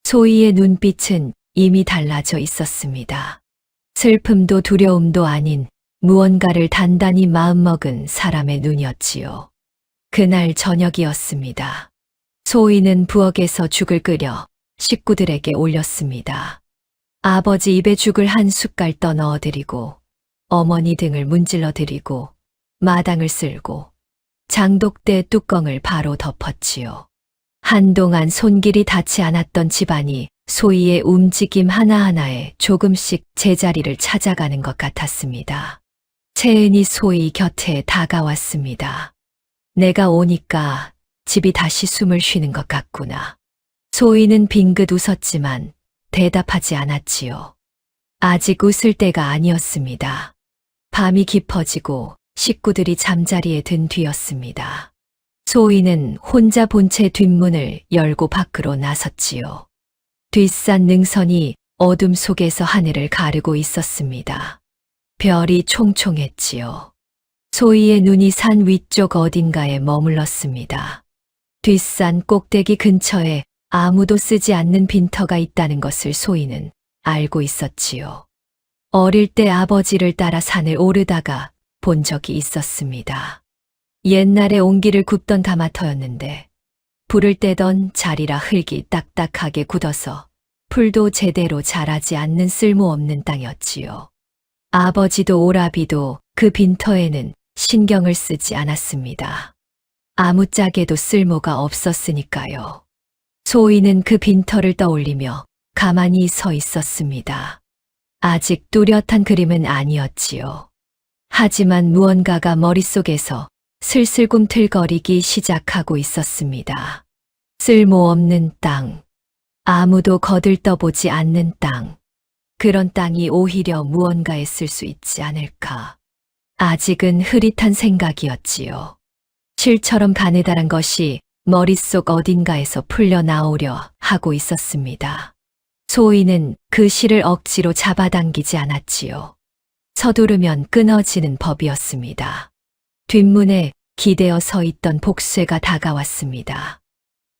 소희의 눈빛은 이미 달라져 있었습니다. 슬픔도 두려움도 아닌 무언가를 단단히 마음먹은 사람의 눈이었지요. 그날 저녁이었습니다. 소희는 부엌에서 죽을 끓여 식구들에게 올렸습니다. 아버지 입에 죽을 한 숟갈 떠 넣어드리고 어머니 등을 문질러드리고 마당을 쓸고 장독대 뚜껑을 바로 덮었지요. 한동안 손길이 닿지 않았던 집안이 소희의 움직임 하나하나에 조금씩 제자리를 찾아가는 것 같았습니다. 채은이 소희 곁에 다가왔습니다. 내가 오니까 집이 다시 숨을 쉬는 것 같구나. 소희는 빙긋 웃었지만 대답하지 않았지요. 아직 웃을 때가 아니었습니다. 밤이 깊어지고 식구들이 잠자리에 든 뒤였습니다. 소희는 혼자 본체 뒷문을 열고 밖으로 나섰지요. 뒷산 능선이 어둠 속에서 하늘을 가르고 있었습니다. 별이 총총했지요. 소희의 눈이 산 위쪽 어딘가에 머물렀습니다. 뒷산 꼭대기 근처에 아무도 쓰지 않는 빈터가 있다는 것을 소희는 알고 있었지요. 어릴 때 아버지를 따라 산을 오르다가 본 적이 있었습니다. 옛날에 옹기를 굽던 가마터였는데 불을 떼던 자리라 흙이 딱딱하게 굳어서 풀도 제대로 자라지 않는 쓸모없는 땅이었지요. 아버지도 오라비도 그 빈터에는 신경을 쓰지 않았습니다. 아무짝에도 쓸모가 없었으니까요. 소희는 그 빈터를 떠올리며 가만히 서 있었습니다. 아직 뚜렷한 그림은 아니었지요. 하지만 무언가가 머릿속에서 슬슬 꿈틀거리기 시작하고 있었습니다. 쓸모없는 땅, 아무도 거들떠보지 않는 땅, 그런 땅이 오히려 무언가에 쓸 수 있지 않을까. 아직은 흐릿한 생각이었지요. 실처럼 가느다란 것이 머릿속 어딘가에서 풀려나오려 하고 있었습니다. 소희는 그 실을 억지로 잡아당기지 않았지요. 서두르면 끊어지는 법이었습니다. 뒷문에 기대어 서 있던 복쇠가 다가왔습니다.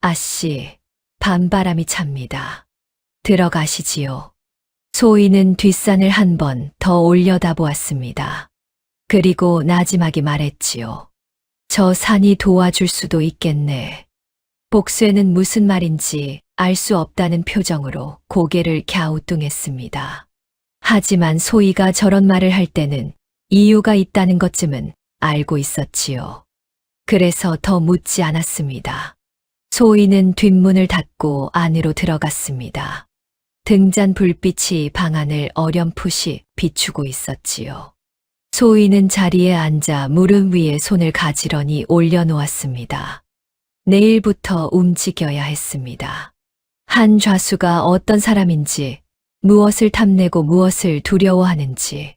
아씨, 밤바람이 찹니다. 들어가시지요. 소희는 뒷산을 한 번 더 올려다보았습니다. 그리고 나지막이 말했지요. 저 산이 도와줄 수도 있겠네. 복쇠는 무슨 말인지 알 수 없다는 표정으로 고개를 갸우뚱했습니다. 하지만 소희가 저런 말을 할 때는 이유가 있다는 것쯤은 알고 있었지요. 그래서 더 묻지 않았습니다. 소희는 뒷문을 닫고 안으로 들어갔습니다. 등잔 불빛이 방 안을 어렴풋이 비추고 있었지요. 소희는 자리에 앉아 무릎 위에 손을 가지런히 올려놓았습니다. 내일부터 움직여야 했습니다. 한 좌수가 어떤 사람인지, 무엇을 탐내고 무엇을 두려워하는지,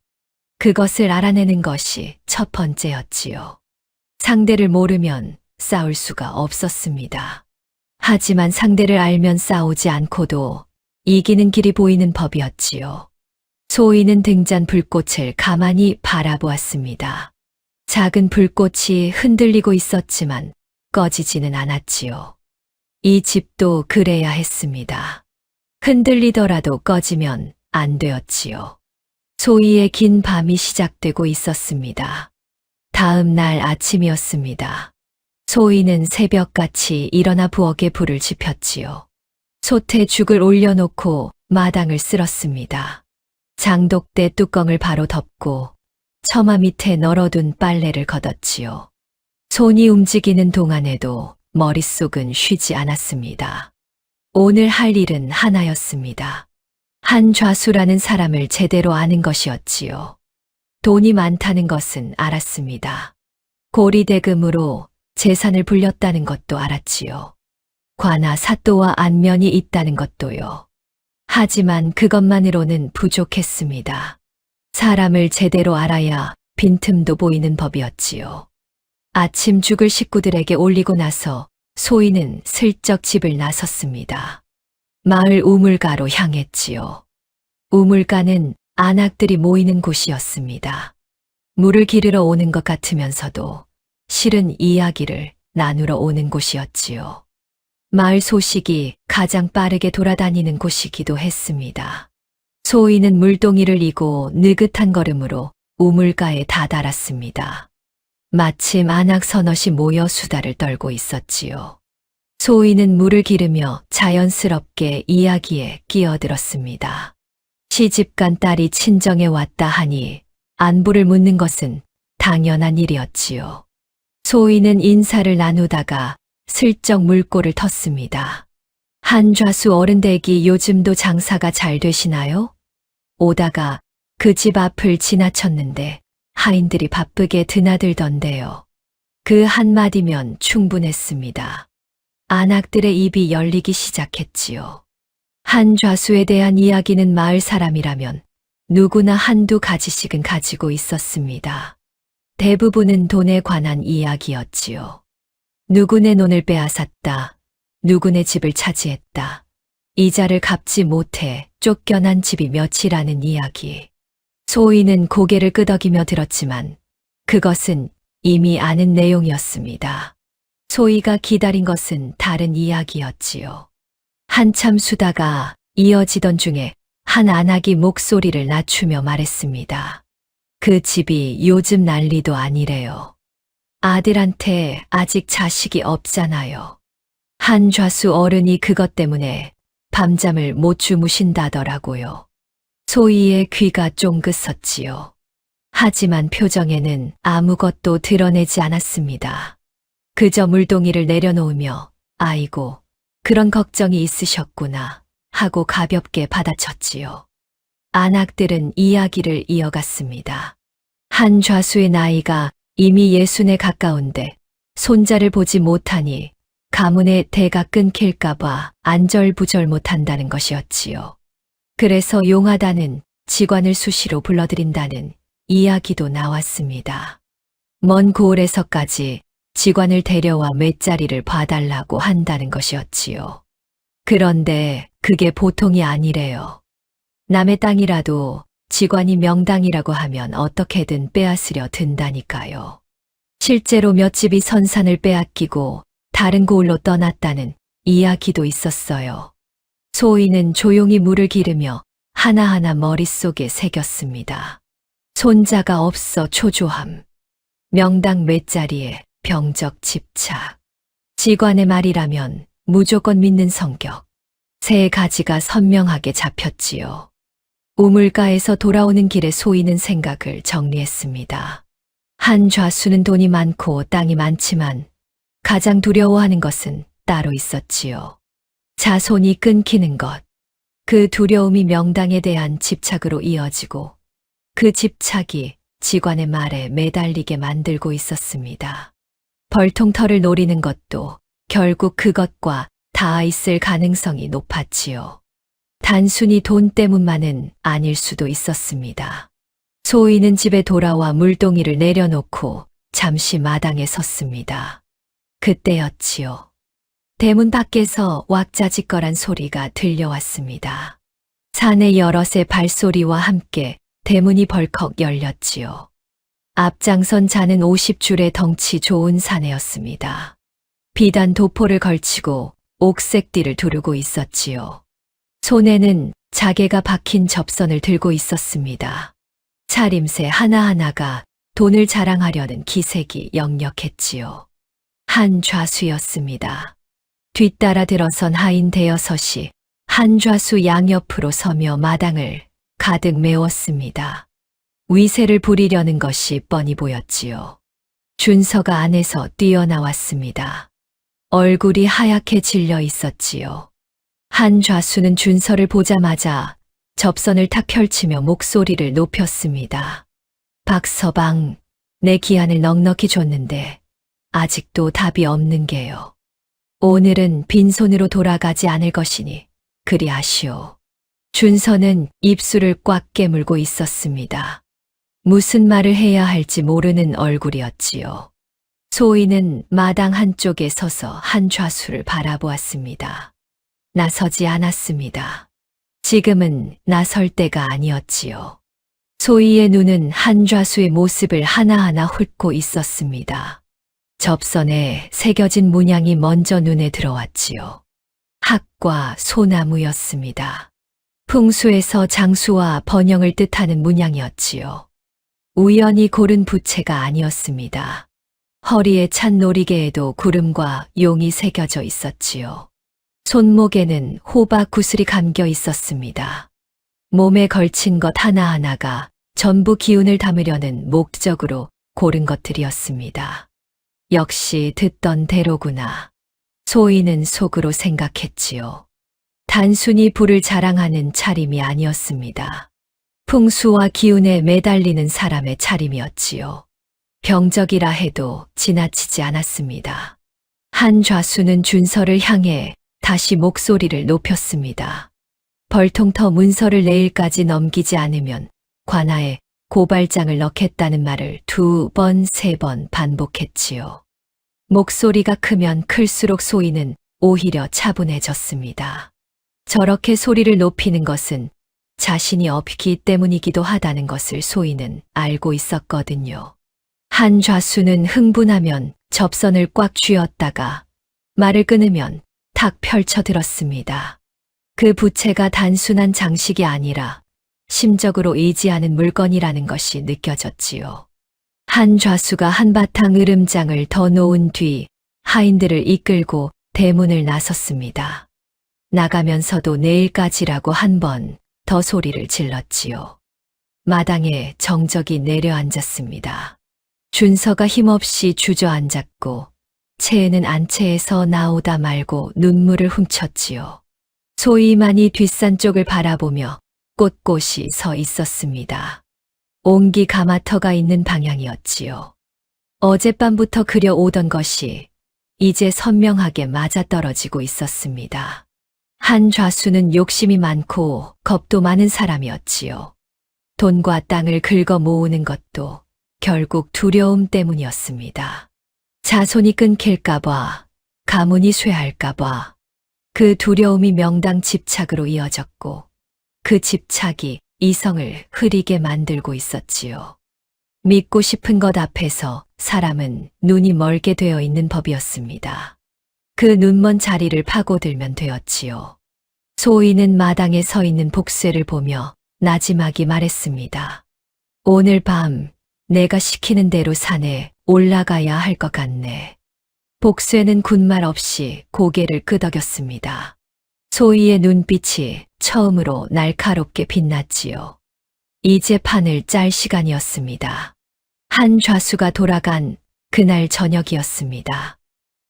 그것을 알아내는 것이 첫 번째였지요. 상대를 모르면 싸울 수가 없었습니다. 하지만 상대를 알면 싸우지 않고도 이기는 길이 보이는 법이었지요. 소희는 등잔 불꽃을 가만히 바라보았습니다. 작은 불꽃이 흔들리고 있었지만 꺼지지는 않았지요. 이 집도 그래야 했습니다. 흔들리더라도 꺼지면 안 되었지요. 소희의 긴 밤이 시작되고 있었습니다. 다음 날 아침이었습니다. 소희는 새벽같이 일어나 부엌에 불을 지폈지요. 솥에 죽을 올려놓고 마당을 쓸었습니다. 장독대 뚜껑을 바로 덮고 처마 밑에 널어둔 빨래를 걷었지요. 손이 움직이는 동안에도 머릿속은 쉬지 않았습니다. 오늘 할 일은 하나였습니다. 한좌수라는 사람을 제대로 아는 것이었지요. 돈이 많다는 것은 알았습니다. 고리대금으로 재산을 불렸다는 것도 알았지요. 관아 사또와 안면이 있다는 것도요. 하지만 그것만으로는 부족했습니다. 사람을 제대로 알아야 빈틈도 보이는 법이었지요. 아침 죽을 식구들에게 올리고 나서 소희는 슬쩍 집을 나섰습니다. 마을 우물가로 향했지요. 우물가는 안악들이 모이는 곳이었습니다. 물을 기르러 오는 것 같으면서도 실은 이야기를 나누러 오는 곳이었지요. 마을 소식이 가장 빠르게 돌아다니는 곳이기도 했습니다. 소희는 물동이를 이고 느긋한 걸음으로 우물가에 다다랐습니다. 마침 안악 서넛이 모여 수다를 떨고 있었지요. 소희는 물을 기르며 자연스럽게 이야기에 끼어들었습니다. 시집간 딸이 친정에 왔다 하니 안부를 묻는 것은 당연한 일이었지요. 소희는 인사를 나누다가 슬쩍 물꼬를 텄습니다. 한좌수 어른댁이 요즘도 장사가 잘 되시나요? 오다가 그 집 앞을 지나쳤는데 하인들이 바쁘게 드나들던데요. 그 한마디면 충분했습니다. 안악들의 입이 열리기 시작했지요. 한좌수에 대한 이야기는 마을 사람이라면 누구나 한두 가지씩은 가지고 있었습니다. 대부분은 돈에 관한 이야기였지요. 누구네 논을 빼앗았다. 누구네 집을 차지했다. 이자를 갚지 못해 쫓겨난 집이 몇이라는 이야기. 소희는 고개를 끄덕이며 들었지만 그것은 이미 아는 내용이었습니다. 소희가 기다린 것은 다른 이야기였지요. 한참 수다가 이어지던 중에 한 안악이 목소리를 낮추며 말했습니다. 그 집이 요즘 난리도 아니래요. 아들한테 아직 자식이 없잖아요. 한좌수 어른이 그것 때문에 밤잠을 못 주무신다더라고요. 소희의 귀가 쫑긋섰지요. 하지만 표정에는 아무것도 드러내지 않았습니다. 그저 물동이를 내려놓으며 아이고, 그런 걱정이 있으셨구나 하고 가볍게 받아쳤지요. 안악들은 이야기를 이어갔습니다. 한좌수의 나이가 이미 60에 가까운데 손자를 보지 못하니 가문의 대가 끊길까봐 안절부절 못한다는 것이었지요. 그래서 용하다는 직관을 수시로 불러들인다는 이야기도 나왔습니다. 먼 고을에서까지 직관을 데려와 맷자리를 봐달라고 한다는 것이었지요. 그런데 그게 보통이 아니래요. 남의 땅이라도 직관이 명당이라고 하면 어떻게든 빼앗으려 든다니까요. 실제로 몇 집이 선산을 빼앗기고 다른 고을로 떠났다는 이야기도 있었어요. 소희는 조용히 물을 기르며 하나하나 머릿속에 새겼습니다. 손자가 없어 초조함. 명당 맷자리에 병적 집착. 직관의 말이라면 무조건 믿는 성격. 세 가지가 선명하게 잡혔지요. 우물가에서 돌아오는 길에 소희는 생각을 정리했습니다. 한좌수는 돈이 많고 땅이 많지만 가장 두려워하는 것은 따로 있었지요. 자손이 끊기는 것. 그 두려움이 명당에 대한 집착으로 이어지고 그 집착이 직관의 말에 매달리게 만들고 있었습니다. 벌통터를 노리는 것도 결국 그것과 닿아 있을 가능성이 높았지요. 단순히 돈 때문만은 아닐 수도 있었습니다. 소희는 집에 돌아와 물동이를 내려놓고 잠시 마당에 섰습니다. 그때였지요. 대문 밖에서 왁자지껄한 소리가 들려왔습니다. 사내 여럿의 발소리와 함께 대문이 벌컥 열렸지요. 앞장선 자는 50줄의 덩치 좋은 사내였습니다. 비단 도포를 걸치고 옥색띠를 두르고 있었지요. 손에는 자개가 박힌 접선을 들고 있었습니다. 차림새 하나하나가 돈을 자랑하려는 기색이 역력했지요. 한 좌수였습니다. 뒤따라 들어선 하인 대여섯이 한 좌수 양옆으로 서며 마당을 가득 메웠습니다. 위세를 부리려는 것이 뻔히 보였지요. 준서가 안에서 뛰어나왔습니다. 얼굴이 하얗게 질려 있었지요. 한 좌수는 준서를 보자마자 접선을 탁 펼치며 목소리를 높였습니다. 박서방, 내 기한을 넉넉히 줬는데 아직도 답이 없는 게요. 오늘은 빈손으로 돌아가지 않을 것이니 그리 아쉬오. 준서는 입술을 꽉 깨물고 있었습니다. 무슨 말을 해야 할지 모르는 얼굴이었지요. 소희는 마당 한쪽에 서서 한 좌수를 바라보았습니다. 나서지 않았습니다. 지금은 나설 때가 아니었지요. 소희의 눈은 한 좌수의 모습을 하나하나 훑고 있었습니다. 접선에 새겨진 문양이 먼저 눈에 들어왔지요. 학과 소나무였습니다. 풍수에서 장수와 번영을 뜻하는 문양이었지요. 우연히 고른 부채가 아니었습니다. 허리에 찬 놀이개에도 구름과 용이 새겨져 있었지요. 손목에는 호박 구슬이 감겨 있었습니다. 몸에 걸친 것 하나하나가 전부 기운을 담으려는 목적으로 고른 것들이었습니다. 역시 듣던 대로구나. 소희는 속으로 생각했지요. 단순히 부를 자랑하는 차림이 아니었습니다. 풍수와 기운에 매달리는 사람의 차림이었지요. 병적이라 해도 지나치지 않았습니다. 한 좌수는 준서를 향해 다시 목소리를 높였습니다. 벌통터 문서를 내일까지 넘기지 않으면 관아에 고발장을 넣겠다는 말을 2번, 3번 반복했지요. 목소리가 크면 클수록 소희는 오히려 차분해졌습니다. 저렇게 소리를 높이는 것은 자신이 없기 때문이기도 하다는 것을 소희는 알고 있었거든요. 한 좌수는 흥분하면 접선을 꽉 쥐었다가 말을 끊으면 탁 펼쳐들었습니다. 그 부채가 단순한 장식이 아니라 심적으로 의지하는 물건이라는 것이 느껴졌지요. 한 좌수가 한바탕 으름장을 더 놓은 뒤 하인들을 이끌고 대문을 나섰습니다. 나가면서도 내일까지라고 한 번 더 소리를 질렀지요. 마당에 정적이 내려앉았습니다. 준서가 힘없이 주저앉았고 채에는 안채에서 나오다 말고 눈물을 훔쳤지요. 소희만이 뒷산 쪽을 바라보며 꼿꼿이 서 있었습니다. 옹기 가마터가 있는 방향이었지요. 어젯밤부터 그려오던 것이 이제 선명하게 맞아떨어지고 있었습니다. 한 좌수는 욕심이 많고 겁도 많은 사람이었지요. 돈과 땅을 긁어 모으는 것도 결국 두려움 때문이었습니다. 자손이 끊길까봐, 가문이 쇠할까봐 그 두려움이 명당 집착으로 이어졌고 그 집착이 이성을 흐리게 만들고 있었지요. 믿고 싶은 것 앞에서 사람은 눈이 멀게 되어 있는 법이었습니다. 그 눈먼 자리를 파고들면 되었지요. 소희는 마당에 서 있는 복쇠를 보며 나지막이 말했습니다. 오늘 밤 내가 시키는 대로 산에 올라가야 할 것 같네. 복쇠는 군말 없이 고개를 끄덕였습니다. 소희의 눈빛이 처음으로 날카롭게 빛났지요. 이제 판을 짤 시간이었습니다. 한 좌수가 돌아간 그날 저녁이었습니다.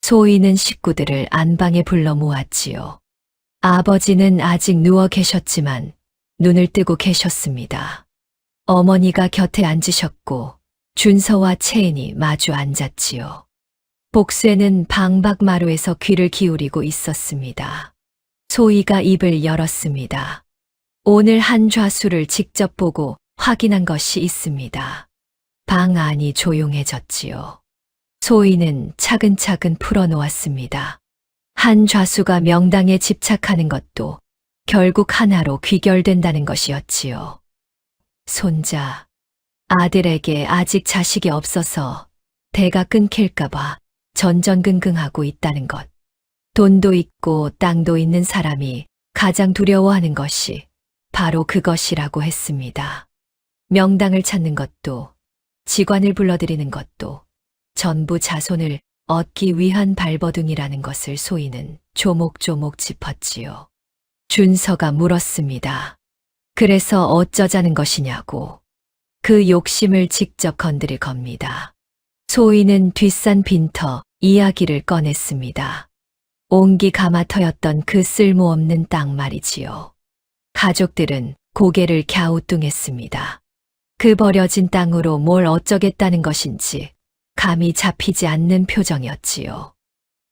소희는 식구들을 안방에 불러 모았지요. 아버지는 아직 누워 계셨지만 눈을 뜨고 계셨습니다. 어머니가 곁에 앉으셨고 준서와 채인이 마주 앉았지요. 복쇠는 방박마루에서 귀를 기울이고 있었습니다. 소희가 입을 열었습니다. 오늘 한 좌수를 직접 보고 확인한 것이 있습니다. 방 안이 조용해졌지요. 소희는 차근차근 풀어놓았습니다. 한 좌수가 명당에 집착하는 것도 결국 하나로 귀결된다는 것이었지요. 손자, 아들에게 아직 자식이 없어서 대가 끊길까봐 전전긍긍하고 있다는 것. 돈도 있고 땅도 있는 사람이 가장 두려워하는 것이 바로 그것이라고 했습니다. 명당을 찾는 것도 직관을 불러들이는 것도 전부 자손을 얻기 위한 발버둥이라는 것을 소희는 조목조목 짚었지요. 준서가 물었습니다. 그래서 어쩌자는 것이냐고. 그 욕심을 직접 건드릴 겁니다. 소희는 뒷산 빈터 이야기를 꺼냈습니다. 옹기 가마터였던 그 쓸모없는 땅 말이지요. 가족들은 고개를 갸우뚱했습니다. 그 버려진 땅으로 뭘 어쩌겠다는 것인지 감이 잡히지 않는 표정이었지요.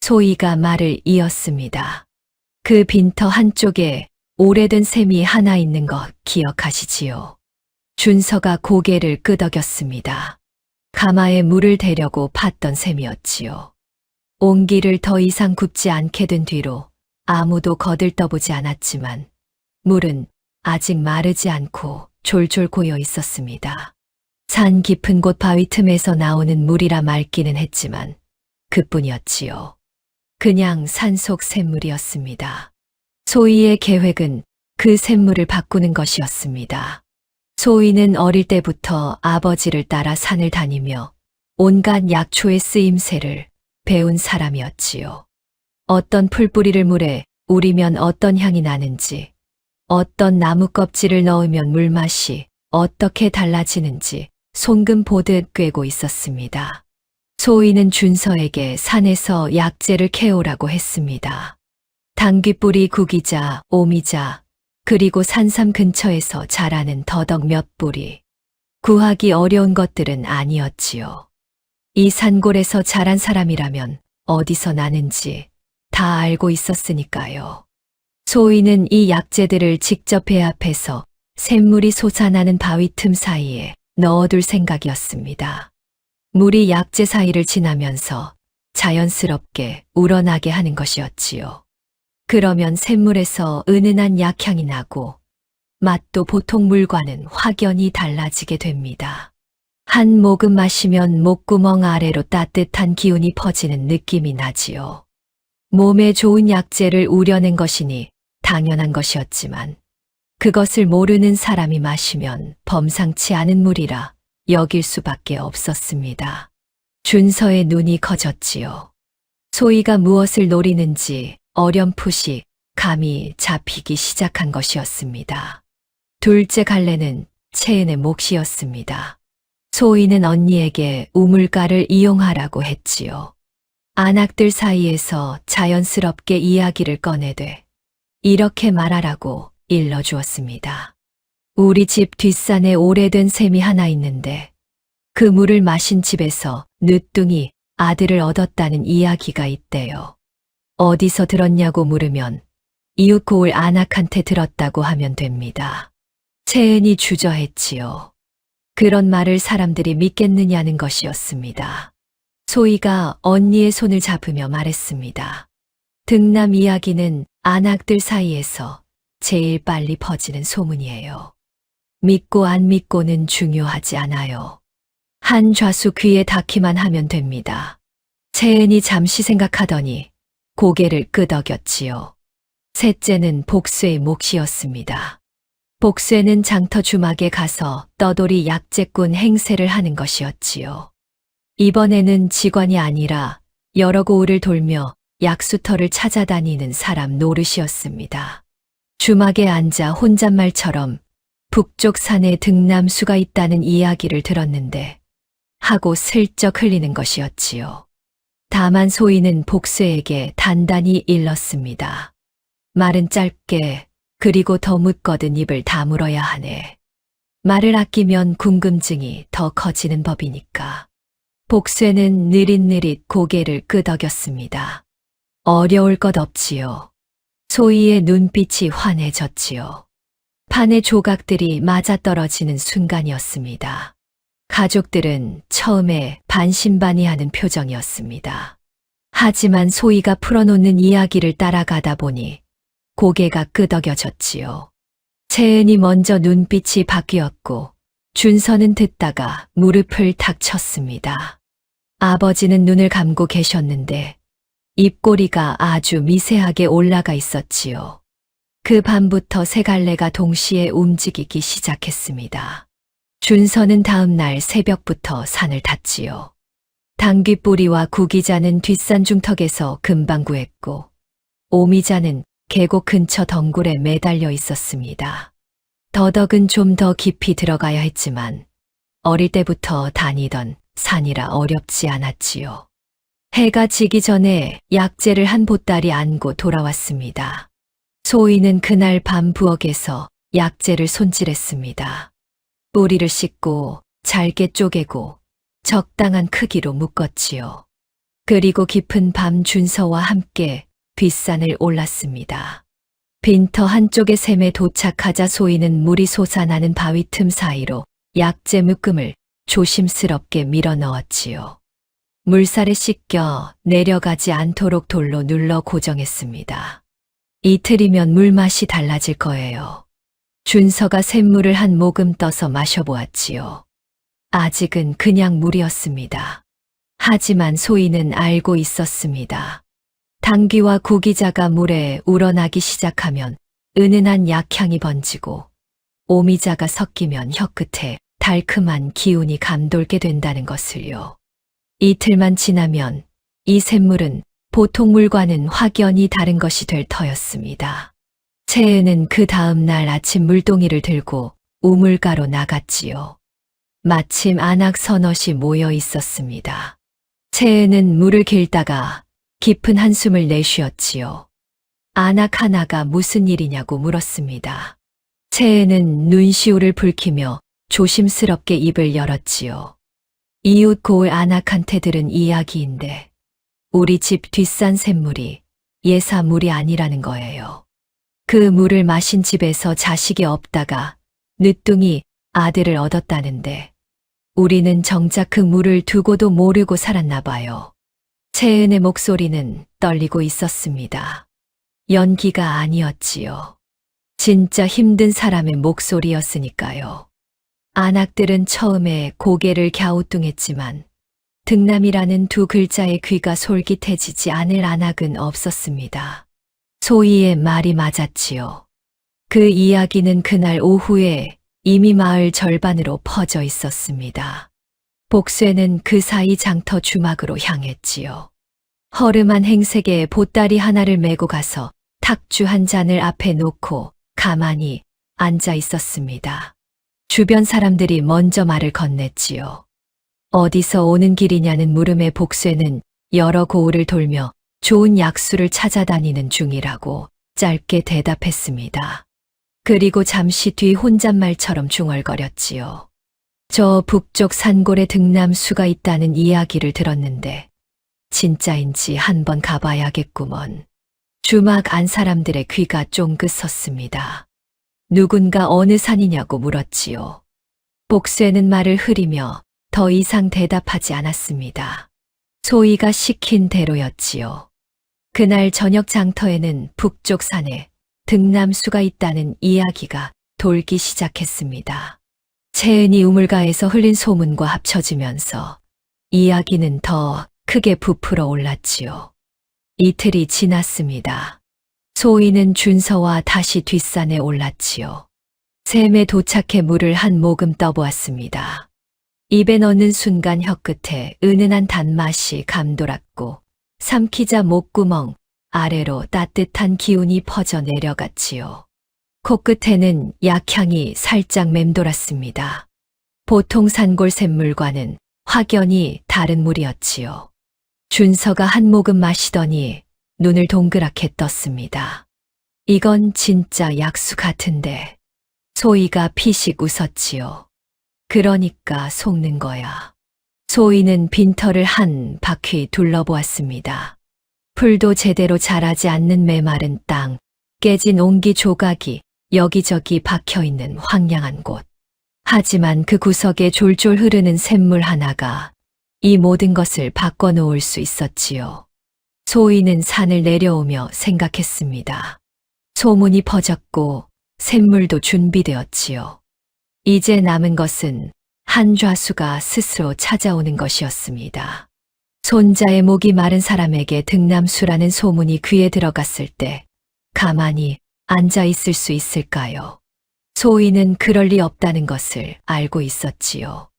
소희가 말을 이었습니다. 그 빈터 한쪽에 오래된 샘이 하나 있는 것 기억하시지요? 준서가 고개를 끄덕였습니다. 가마에 물을 대려고 팠던 셈이었지요. 옹기를 더 이상 굽지 않게 된 뒤로 아무도 거들떠보지 않았지만 물은 아직 마르지 않고 졸졸 고여 있었습니다. 산 깊은 곳 바위 틈에서 나오는 물이라 맑기는 했지만 그뿐이었지요. 그냥 산속 샘물이었습니다. 소희의 계획은 그 샘물을 바꾸는 것이었습니다. 소희는 어릴 때부터 아버지를 따라 산을 다니며 온갖 약초의 쓰임새를 배운 사람이었지요. 어떤 풀뿌리를 물에 우리면 어떤 향이 나는지, 어떤 나무 껍질을 넣으면 물맛이 어떻게 달라지는지 손금 보듯 꿰고 있었습니다. 소희는 준서에게 산에서 약재를 캐오라고 했습니다. 당귀뿌리 구기자, 오미자, 그리고 산삼 근처에서 자라는 더덕 몇 뿌리. 구하기 어려운 것들은 아니었지요. 이 산골에서 자란 사람이라면 어디서 나는지 다 알고 있었으니까요. 소희는 이 약재들을 직접 배합해서 샘물이 솟아나는 바위 틈 사이에 넣어둘 생각이었습니다. 물이 약재 사이를 지나면서 자연스럽게 우러나게 하는 것이었지요. 그러면 샘물에서 은은한 약향이 나고 맛도 보통 물과는 확연히 달라지게 됩니다. 한 모금 마시면 목구멍 아래로 따뜻한 기운이 퍼지는 느낌이 나지요. 몸에 좋은 약재를 우려낸 것이니 당연한 것이었지만 그것을 모르는 사람이 마시면 범상치 않은 물이라 여길 수밖에 없었습니다. 준서의 눈이 커졌지요. 소희가 무엇을 노리는지 어렴풋이 감이 잡히기 시작한 것이었습니다. 둘째 갈래는 채은의 몫이었습니다. 소희는 언니에게 우물가를 이용하라고 했지요. 안악들 사이에서 자연스럽게 이야기를 꺼내되 이렇게 말하라고 일러주었습니다. 우리 집 뒷산에 오래된 샘이 하나 있는데 그 물을 마신 집에서 늦둥이 아들을 얻었다는 이야기가 있대요. 어디서 들었냐고 물으면 이웃 고을 안악한테 들었다고 하면 됩니다. 채은이 주저했지요. 그런 말을 사람들이 믿겠느냐는 것이었습니다. 소희가 언니의 손을 잡으며 말했습니다. 등남 이야기는 안악들 사이에서 제일 빨리 퍼지는 소문이에요. 믿고 안 믿고는 중요하지 않아요. 한 좌수 귀에 닿기만 하면 됩니다. 채은이 잠시 생각하더니 고개를 끄덕였지요. 셋째는 복쇠의 몫이었습니다. 복쇠는 장터 주막에 가서 떠돌이 약재꾼 행세를 하는 것이었지요. 이번에는 직관이 아니라 여러 고을을 돌며 약수터를 찾아다니는 사람 노릇이었습니다. 주막에 앉아 혼잣말처럼 북쪽 산에 등남수가 있다는 이야기를 들었는데 하고 슬쩍 흘리는 것이었지요. 다만 소희는 복쇠에게 단단히 일렀습니다. 말은 짧게 그리고 더 묻거든 입을 다물어야 하네. 말을 아끼면 궁금증이 더 커지는 법이니까. 복쇠는 느릿느릿 고개를 끄덕였습니다. 어려울 것 없지요. 소희의 눈빛이 환해졌지요. 판의 조각들이 맞아떨어지는 순간이었습니다. 가족들은 처음에 반신반의하는 표정이었습니다. 하지만 소희가 풀어놓는 이야기를 따라가다 보니 고개가 끄덕여졌지요. 채은이 먼저 눈빛이 바뀌었고 준서는 듣다가 무릎을 탁 쳤습니다. 아버지는 눈을 감고 계셨는데 입꼬리가 아주 미세하게 올라가 있었지요. 그 밤부터 세 갈래가 동시에 움직이기 시작했습니다. 준서는 다음 날 새벽부터 산을 탔지요. 당귀뿌리와 구기자는 뒷산 중턱에서 금방 구했고 오미자는 계곡 근처 덩굴에 매달려 있었습니다. 더덕은 좀 더 깊이 들어가야 했지만 어릴 때부터 다니던 산이라 어렵지 않았지요. 해가 지기 전에 약재를 한 보따리 안고 돌아왔습니다. 소희는 그날 밤 부엌에서 약재를 손질했습니다. 뿌리를 씻고 잘게 쪼개고 적당한 크기로 묶었지요. 그리고 깊은 밤 준서와 함께 뒷산을 올랐습니다. 빈터 한쪽의 샘에 도착하자 소희는 물이 솟아나는 바위 틈 사이로 약재 묶음을 조심스럽게 밀어 넣었지요. 물살에 씻겨 내려가지 않도록 돌로 눌러 고정했습니다. 이틀이면 물맛이 달라질 거예요. 준서가 샘물을 한 모금 떠서 마셔보았지요. 아직은 그냥 물이었습니다. 하지만 소희는 알고 있었습니다. 당귀와 구기자가 물에 우러나기 시작하면 은은한 약향이 번지고 오미자가 섞이면 혀끝에 달큼한 기운이 감돌게 된다는 것을요. 이틀만 지나면 이 샘물은 보통 물과는 확연히 다른 것이 될 터였습니다. 채은은 그 다음 날 아침 물동이를 들고 우물가로 나갔지요. 마침 안악 서넛이 모여 있었습니다. 채은은 물을 길다가 깊은 한숨을 내쉬었지요. 안악 하나가 무슨 일이냐고 물었습니다. 채은은 눈시울을 붉히며 조심스럽게 입을 열었지요. 이웃 고을 안악한테 들은 이야기인데 우리 집 뒷산 샘물이 예사물이 아니라는 거예요. 그 물을 마신 집에서 자식이 없다가 늦둥이 아들을 얻었다는데 우리는 정작 그 물을 두고도 모르고 살았나 봐요. 채은의 목소리는 떨리고 있었습니다. 연기가 아니었지요. 진짜 힘든 사람의 목소리였으니까요. 안악들은 처음에 고개를 갸우뚱했지만 등남이라는 두 글자의 귀가 솔깃해지지 않을 안악은 없었습니다. 소희의 말이 맞았지요. 그 이야기는 그날 오후에 이미 마을 절반으로 퍼져 있었습니다. 복쇠는 그 사이 장터 주막으로 향했지요. 허름한 행색에 보따리 하나를 메고 가서 탁주 한 잔을 앞에 놓고 가만히 앉아 있었습니다. 주변 사람들이 먼저 말을 건넸지요. 어디서 오는 길이냐는 물음에 복쇠는 여러 고을을 돌며 좋은 약수를 찾아다니는 중이라고 짧게 대답했습니다. 그리고 잠시 뒤 혼잣말처럼 중얼거렸지요. 저 북쪽 산골에 등남수가 있다는 이야기를 들었는데 진짜인지 한번 가봐야겠구먼. 주막 안 사람들의 귀가 쫑긋 섰습니다. 누군가 어느 산이냐고 물었지요. 복쇠는 말을 흐리며 더 이상 대답하지 않았습니다. 소희가 시킨 대로였지요. 그날 저녁 장터에는 북쪽 산에 등남수가 있다는 이야기가 돌기 시작했습니다. 채은이 우물가에서 흘린 소문과 합쳐지면서 이야기는 더 크게 부풀어 올랐지요. 이틀이 지났습니다. 소희는 준서와 다시 뒷산에 올랐지요. 샘에 도착해 물을 한 모금 떠보았습니다. 입에 넣는 순간 혀끝에 은은한 단맛이 감돌았고 삼키자 목구멍 아래로 따뜻한 기운이 퍼져 내려갔지요. 코끝에는 약향이 살짝 맴돌았습니다. 보통 산골 샘물과는 확연히 다른 물이었지요. 준서가 한 모금 마시더니 눈을 동그랗게 떴습니다. 이건 진짜 약수 같은데. 소희가 피식 웃었지요. 그러니까 속는 거야. 소희는 빈터를 한 바퀴 둘러보았습니다. 풀도 제대로 자라지 않는 메마른 땅, 깨진 옹기 조각이 여기저기 박혀 있는 황량한 곳. 하지만 그 구석에 졸졸 흐르는 샘물 하나가 이 모든 것을 바꿔놓을 수 있었지요. 소희는 산을 내려오며 생각했습니다. 소문이 퍼졌고 샘물도 준비되었지요. 이제 남은 것은 한좌수가 스스로 찾아오는 것이었습니다. 손자의 목이 마른 사람에게 등남수라는 소문이 귀에 들어갔을 때 가만히 앉아 있을 수 있을까요? 소희는 그럴 리 없다는 것을 알고 있었지요.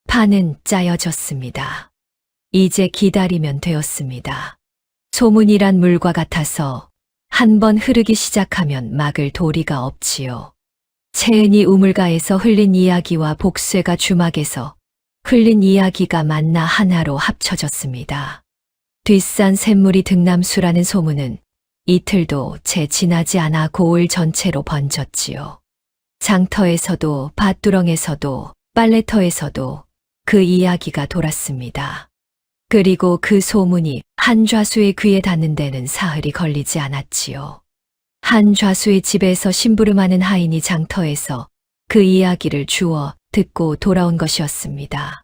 판은 짜여졌습니다. 이제 기다리면 되었습니다. 소문이란 물과 같아서 한번 흐르기 시작하면 막을 도리가 없지요. 채은이 우물가에서 흘린 이야기와 복쇠가 주막에서 흘린 이야기가 만나 하나로 합쳐졌습니다. 뒷산 샘물이 등남수라는 소문은 이틀도 채 지나지 않아 고을 전체로 번졌지요. 장터에서도 밭두렁에서도 빨래터에서도 그 이야기가 돌았습니다. 그리고 그 소문이 한좌수의 귀에 닿는 데는 사흘이 걸리지 않았지요. 한좌수의 집에서 심부름하는 하인이 장터에서 그 이야기를 주워 듣고 돌아온 것이었습니다.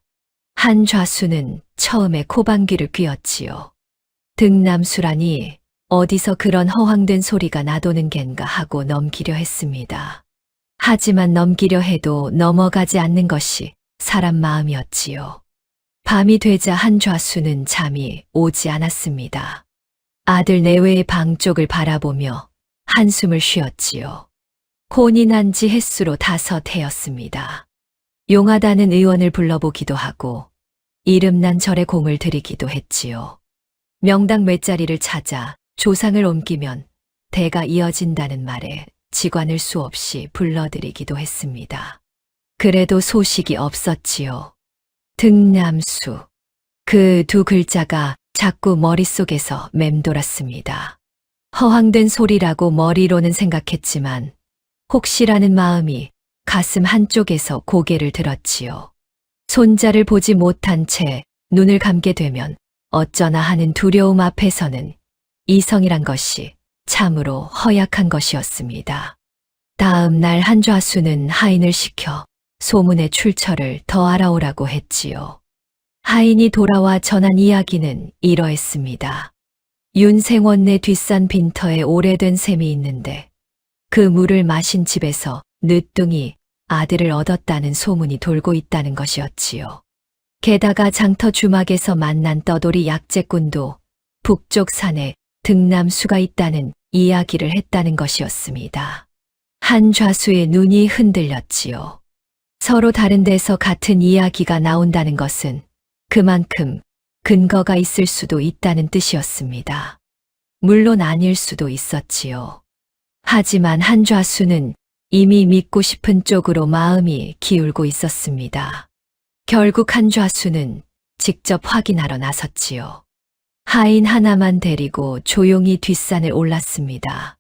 한좌수는 처음에 코방귀를 뀌었지요. 등남수라니 어디서 그런 허황된 소리가 나도는 겐가 하고 넘기려 했습니다. 하지만 넘기려 해도 넘어가지 않는 것이 사람 마음이었지요. 밤이 되자 한좌수는 잠이 오지 않았습니다. 아들 내외의 방 쪽을 바라보며 한숨을 쉬었지요. 혼이 난 지 햇수로 5해였습니다. 용하다는 의원을 불러보기도 하고 이름난 절에 공을 들이기도 했지요. 명당 맷자리를 찾아 조상을 옮기면 대가 이어진다는 말에 직관을 수없이 불러들이기도 했습니다. 그래도 소식이 없었지요. 등남수. 그 두 글자가 자꾸 머릿속에서 맴돌았습니다. 허황된 소리라고 머리로는 생각했지만 혹시라는 마음이 가슴 한쪽에서 고개를 들었지요. 손자를 보지 못한 채 눈을 감게 되면 어쩌나 하는 두려움 앞에서는 이성이란 것이 참으로 허약한 것이었습니다. 다음 날 한좌수는 하인을 시켜 소문의 출처를 더 알아오라고 했지요. 하인이 돌아와 전한 이야기는 이러했습니다. 윤생원네 뒷산 빈터에 오래된 샘이 있는데 그 물을 마신 집에서 늦둥이 아들을 얻었다는 소문이 돌고 있다는 것이었지요. 게다가 장터 주막에서 만난 떠돌이 약재꾼도 북쪽 산에 등남수가 있다는 이야기를 했다는 것이었습니다. 한좌수의 눈이 흔들렸지요. 서로 다른 데서 같은 이야기가 나온다는 것은 그만큼 근거가 있을 수도 있다는 뜻이었습니다. 물론 아닐 수도 있었지요. 하지만 한좌수는 이미 믿고 싶은 쪽으로 마음이 기울고 있었습니다. 결국 한좌수는 직접 확인하러 나섰지요. 하인 하나만 데리고 조용히 뒷산을 올랐습니다.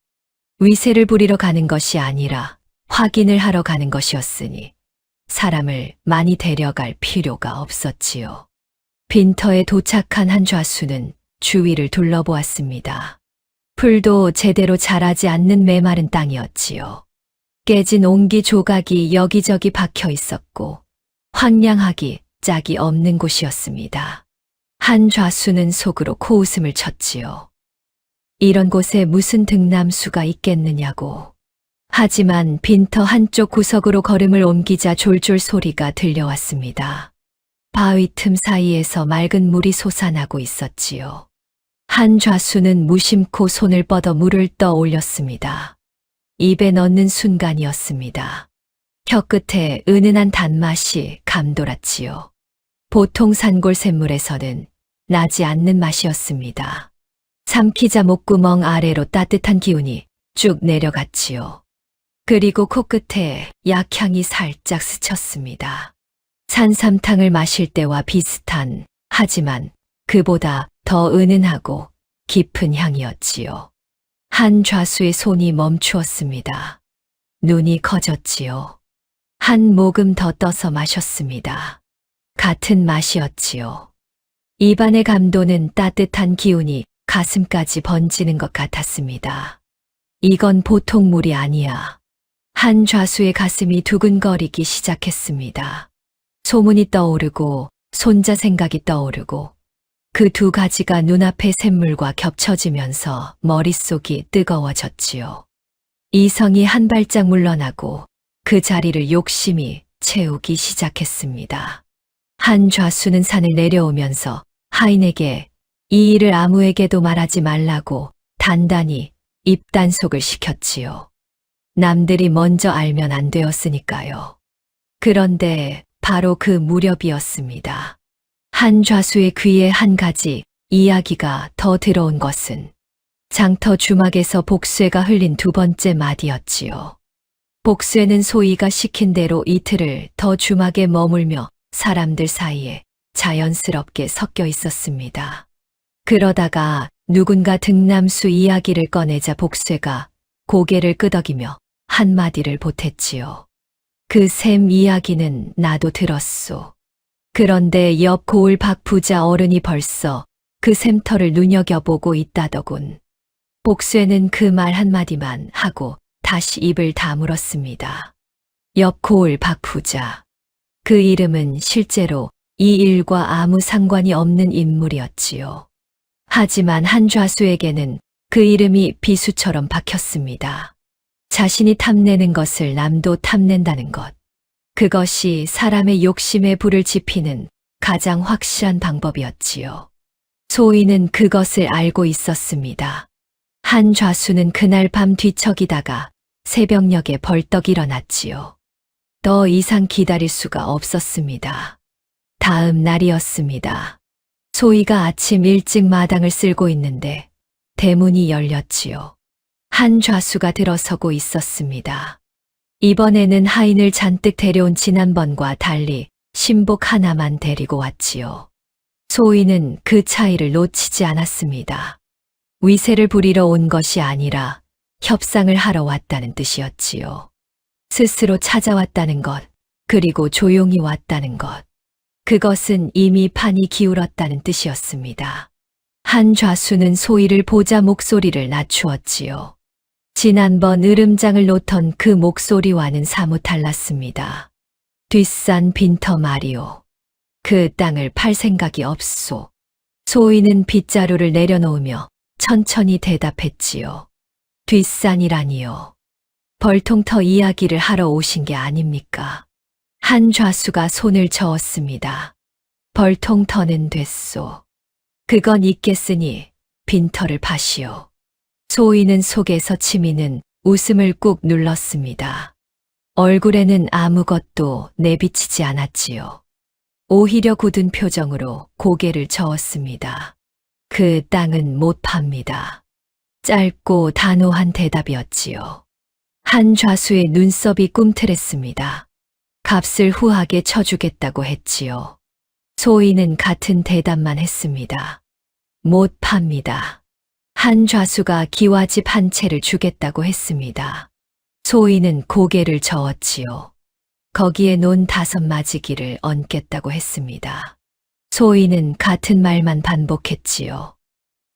위세를 부리러 가는 것이 아니라 확인을 하러 가는 것이었으니 사람을 많이 데려갈 필요가 없었지요. 빈터에 도착한 한좌수는 주위를 둘러보았습니다. 풀도 제대로 자라지 않는 메마른 땅이었지요. 깨진 옹기 조각이 여기저기 박혀 있었고 황량하기 짝이 없는 곳이었습니다. 한좌수는 속으로 코웃음을 쳤지요. 이런 곳에 무슨 등남수가 있겠느냐고. 하지만 빈터 한쪽 구석으로 걸음을 옮기자 졸졸 소리가 들려왔습니다. 바위 틈 사이에서 맑은 물이 솟아나고 있었지요. 한좌수는 무심코 손을 뻗어 물을 떠 올렸습니다. 입에 넣는 순간이었습니다. 혀끝에 은은한 단맛이 감돌았지요. 보통 산골 샘물에서는 나지 않는 맛이었습니다. 삼키자 목구멍 아래로 따뜻한 기운이 쭉 내려갔지요. 그리고 코끝에 약향이 살짝 스쳤습니다. 산삼탕을 마실 때와 비슷한, 하지만 그보다 더 은은하고 깊은 향이었지요. 한좌수의 손이 멈추었습니다. 눈이 커졌지요. 한 모금 더 떠서 마셨습니다. 같은 맛이었지요. 입안에 감도는 따뜻한 기운이 가슴까지 번지는 것 같았습니다. 이건 보통 물이 아니야. 한 좌수의 가슴이 두근거리기 시작했습니다. 소문이 떠오르고 손자 생각이 떠오르고 그 두 가지가 눈앞의 샘물과 겹쳐지면서 머릿속이 뜨거워졌지요. 이성이 한 발짝 물러나고 그 자리를 욕심이 채우기 시작했습니다. 한 좌수는 산을 내려오면서 하인에게 이 일을 아무에게도 말하지 말라고 단단히 입단속을 시켰지요. 남들이 먼저 알면 안 되었으니까요. 그런데 바로 그 무렵이었습니다. 한 좌수의 귀에 한 가지 이야기가 더 들어온 것은 장터 주막에서 복쇠가 흘린 두 번째 마디였지요. 복쇠는 소희가 시킨 대로 이틀을 더 주막에 머물며 사람들 사이에 자연스럽게 섞여 있었습니다. 그러다가 누군가 등남수 이야기를 꺼내자 복쇠가 고개를 끄덕이며 한마디를 보탰지요. 그 셈 이야기는 나도 들었소. 그런데 옆 고을 박 부자 어른이 벌써 그 셈터를 눈여겨보고 있다더군. 복쇠는 그 말 한마디만 하고 다시 입을 다물었습니다. 옆 고을 박 부자. 그 이름은 실제로 이 일과 아무 상관이 없는 인물이었지요. 하지만 한 좌수에게는 그 이름이 비수처럼 박혔습니다. 자신이 탐내는 것을 남도 탐낸다는 것. 그것이 사람의 욕심에 불을 지피는 가장 확실한 방법이었지요. 소희는 그것을 알고 있었습니다. 한 좌수는 그날 밤 뒤척이다가 새벽녘에 벌떡 일어났지요. 더 이상 기다릴 수가 없었습니다. 다음 날이었습니다. 소희가 아침 일찍 마당을 쓸고 있는데 대문이 열렸지요. 한 좌수가 들어서고 있었습니다. 이번에는 하인을 잔뜩 데려온 지난번과 달리 신복 하나만 데리고 왔지요. 소희는 그 차이를 놓치지 않았습니다. 위세를 부리러 온 것이 아니라 협상을 하러 왔다는 뜻이었지요. 스스로 찾아왔다는 것, 그리고 조용히 왔다는 것. 그것은 이미 판이 기울었다는 뜻이었습니다. 한 좌수는 소희를 보자 목소리를 낮추었지요. 지난번 으름장을 놓던 그 목소리와는 사뭇 달랐습니다. 뒷산 빈터 말이오. 그 땅을 팔 생각이 없소. 소희는 빗자루를 내려놓으며 천천히 대답했지요. 뒷산이라니요. 벌통터 이야기를 하러 오신 게 아닙니까? 한 좌수가 손을 저었습니다. 벌통터는 됐소. 그건 있겠으니 빈터를 파시오. 소희는 속에서 치미는 웃음을 꾹 눌렀습니다. 얼굴에는 아무것도 내비치지 않았지요. 오히려 굳은 표정으로 고개를 저었습니다. 그 땅은 못 팝니다. 짧고 단호한 대답이었지요. 한 좌수의 눈썹이 꿈틀했습니다. 값을 후하게 쳐주겠다고 했지요. 소희는 같은 대답만 했습니다. 못 팝니다. 한 좌수가 기와집 한 채를 주겠다고 했습니다. 소희는 고개를 저었지요. 거기에 논 5마지기를 얹겠다고 했습니다. 소희는 같은 말만 반복했지요.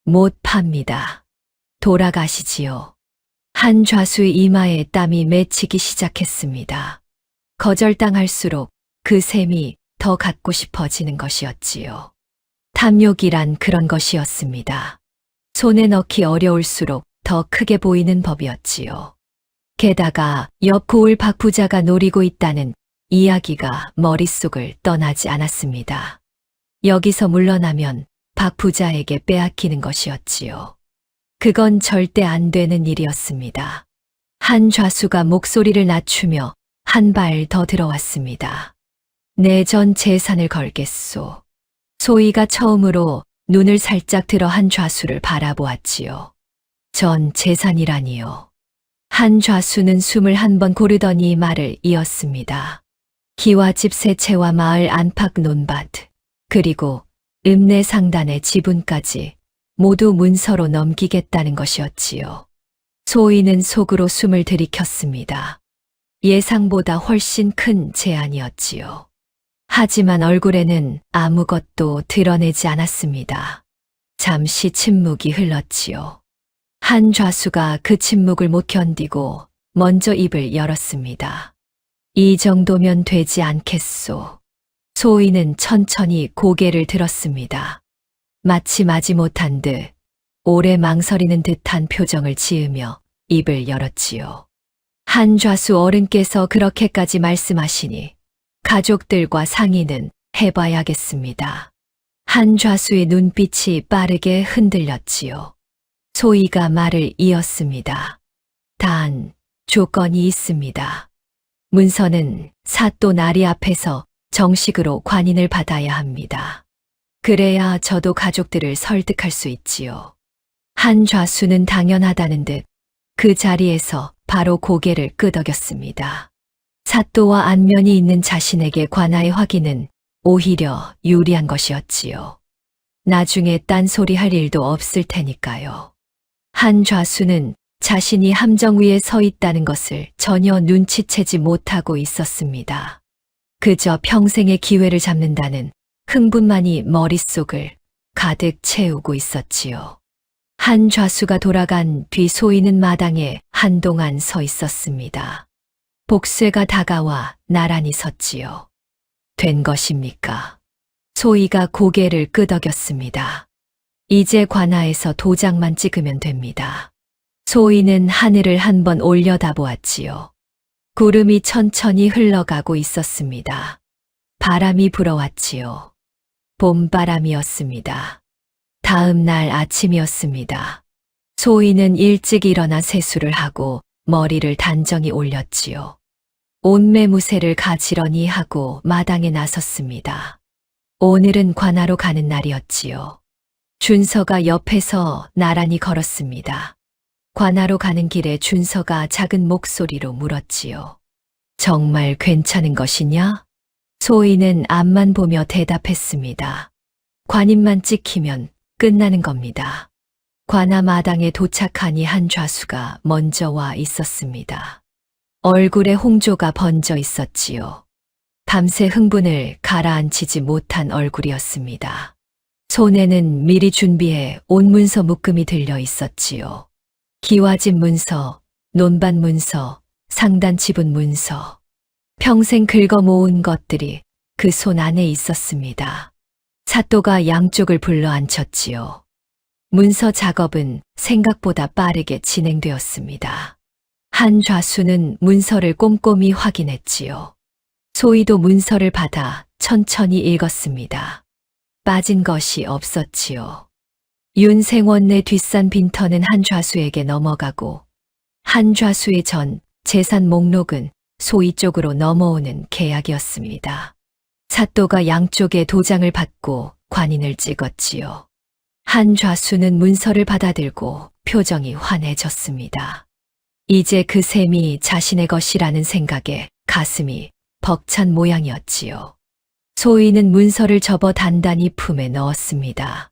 못 팝니다. 돌아가시지요. 한 좌수의 이마에 땀이 맺히기 시작했습니다. 거절당할수록 그 셈이 더 갖고 싶어지는 것이었지요. 탐욕이란 그런 것이었습니다. 손에 넣기 어려울수록 더 크게 보이는 법이었지요. 게다가 옆 고을 박 부자가 노리고 있다는 이야기가 머릿속을 떠나지 않았습니다. 여기서 물러나면 박 부자에게 빼앗기는 것이었지요. 그건 절대 안 되는 일이었습니다. 한 좌수가 목소리를 낮추며 한 발 더 들어왔습니다. 내 전 재산을 걸겠소. 소희가 처음으로 눈을 살짝 들어 한 좌수를 바라보았지요. 전 재산이라니요. 한 좌수는 숨을 한 번 고르더니 말을 이었습니다. 기와집 세 채와 마을 안팎 논밭, 그리고 읍내 상단의 지분까지 모두 문서로 넘기겠다는 것이었지요. 소희는 속으로 숨을 들이켰습니다. 예상보다 훨씬 큰 제안이었지요. 하지만 얼굴에는 아무것도 드러내지 않았습니다. 잠시 침묵이 흘렀지요. 한 좌수가 그 침묵을 못 견디고 먼저 입을 열었습니다. 이 정도면 되지 않겠소. 소희는 천천히 고개를 들었습니다. 마치 마지못한 듯 오래 망설이는 듯한 표정을 지으며 입을 열었지요. 한좌수 어른께서 그렇게까지 말씀하시니 가족들과 상의는 해봐야겠습니다. 한좌수의 눈빛이 빠르게 흔들렸지요. 소희가 말을 이었습니다. 단, 조건이 있습니다. 문서는 사또 나리 앞에서 정식으로 관인을 받아야 합니다. 그래야 저도 가족들을 설득할 수 있지요. 한좌수는 당연하다는 듯 그 자리에서 바로 고개를 끄덕였습니다. 사또와 안면이 있는 자신에게 관하의 확인은 오히려 유리한 것이었지요. 나중에 딴소리 할 일도 없을 테니까요. 한좌수는 자신이 함정 위에 서 있다는 것을 전혀 눈치채지 못하고 있었습니다. 그저 평생의 기회를 잡는다는 흥분만이 머릿속을 가득 채우고 있었지요. 한좌수가 돌아간 뒤 소희는 마당에 한동안 서 있었습니다. 복쇠가 다가와 나란히 섰지요. 된 것입니까? 소희가 고개를 끄덕였습니다. 이제 관아에서 도장만 찍으면 됩니다. 소희는 하늘을 한번 올려다보았지요. 구름이 천천히 흘러가고 있었습니다. 바람이 불어왔지요. 봄바람이었습니다. 다음 날 아침이었습니다. 소희는 일찍 일어나 세수를 하고 머리를 단정히 올렸지요. 옷매무새를 가지런히 하고 마당에 나섰습니다. 오늘은 관아로 가는 날이었지요. 준서가 옆에서 나란히 걸었습니다. 관아로 가는 길에 준서가 작은 목소리로 물었지요. 정말 괜찮은 것이냐? 소희는 앞만 보며 대답했습니다. 관인만 찍히면 끝나는 겁니다. 관아 마당에 도착하니 한좌수가 먼저 와 있었습니다. 얼굴에 홍조가 번져 있었지요. 밤새 흥분을 가라앉히지 못한 얼굴이었습니다. 손에는 미리 준비해 온 문서 묶음이 들려 있었지요. 기와집 문서, 논밭 문서, 상단 지분 문서. 평생 긁어 모은 것들이 그 손 안에 있었습니다. 사또가 양쪽을 불러 앉혔지요. 문서 작업은 생각보다 빠르게 진행되었습니다. 한좌수는 문서를 꼼꼼히 확인했지요. 소희도 문서를 받아 천천히 읽었습니다. 빠진 것이 없었지요. 윤생원내 뒷산 빈터는 한좌수에게 넘어가고 한좌수의 전 재산 목록은 소희 쪽으로 넘어오는 계약이었습니다. 사또가 양쪽에 도장을 받고 관인을 찍었지요. 한좌수는 문서를 받아들고 표정이 환해졌습니다. 이제 그 셈이 자신의 것이라는 생각에 가슴이 벅찬 모양이었지요. 소희는 문서를 접어 단단히 품에 넣었습니다.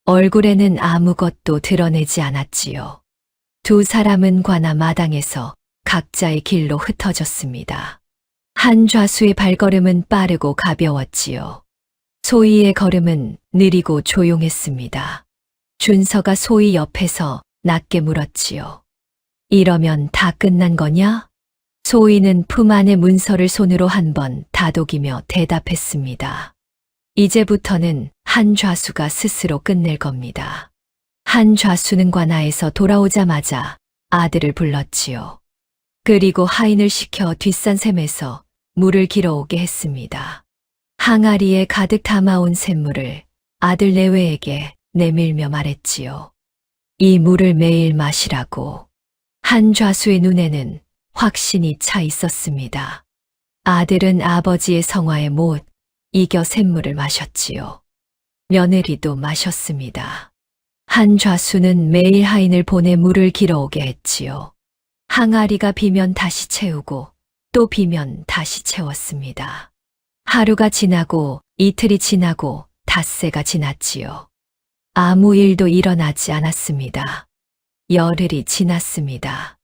얼굴에는 아무것도 드러내지 않았지요. 두 사람은 관아 마당에서 각자의 길로 흩어졌습니다. 한좌수의 발걸음은 빠르고 가벼웠지요. 소희의 걸음은 느리고 조용했습니다. 준서가 소희 옆에서 낮게 물었지요. 이러면 다 끝난 거냐? 소희는 품 안의 문서를 손으로 한번 다독이며 대답했습니다. 이제부터는 한좌수가 스스로 끝낼 겁니다. 한좌수는 관아에서 돌아오자마자 아들을 불렀지요. 그리고 하인을 시켜 뒷산샘에서 물을 길어오게 했습니다. 항아리에 가득 담아온 샘물을 아들 내외에게 내밀며 말했지요. 이 물을 매일 마시라고. 한좌수의 눈에는 확신이 차 있었습니다. 아들은 아버지의 성화에 못 이겨 샘물을 마셨지요. 며느리도 마셨습니다. 한좌수는 매일 하인을 보내 물을 길어오게 했지요. 항아리가 비면 다시 채우고 또 비면 다시 채웠습니다. 하루가 지나고 이틀이 지나고 닷새가 지났지요. 아무 일도 일어나지 않았습니다. 열흘이 지났습니다.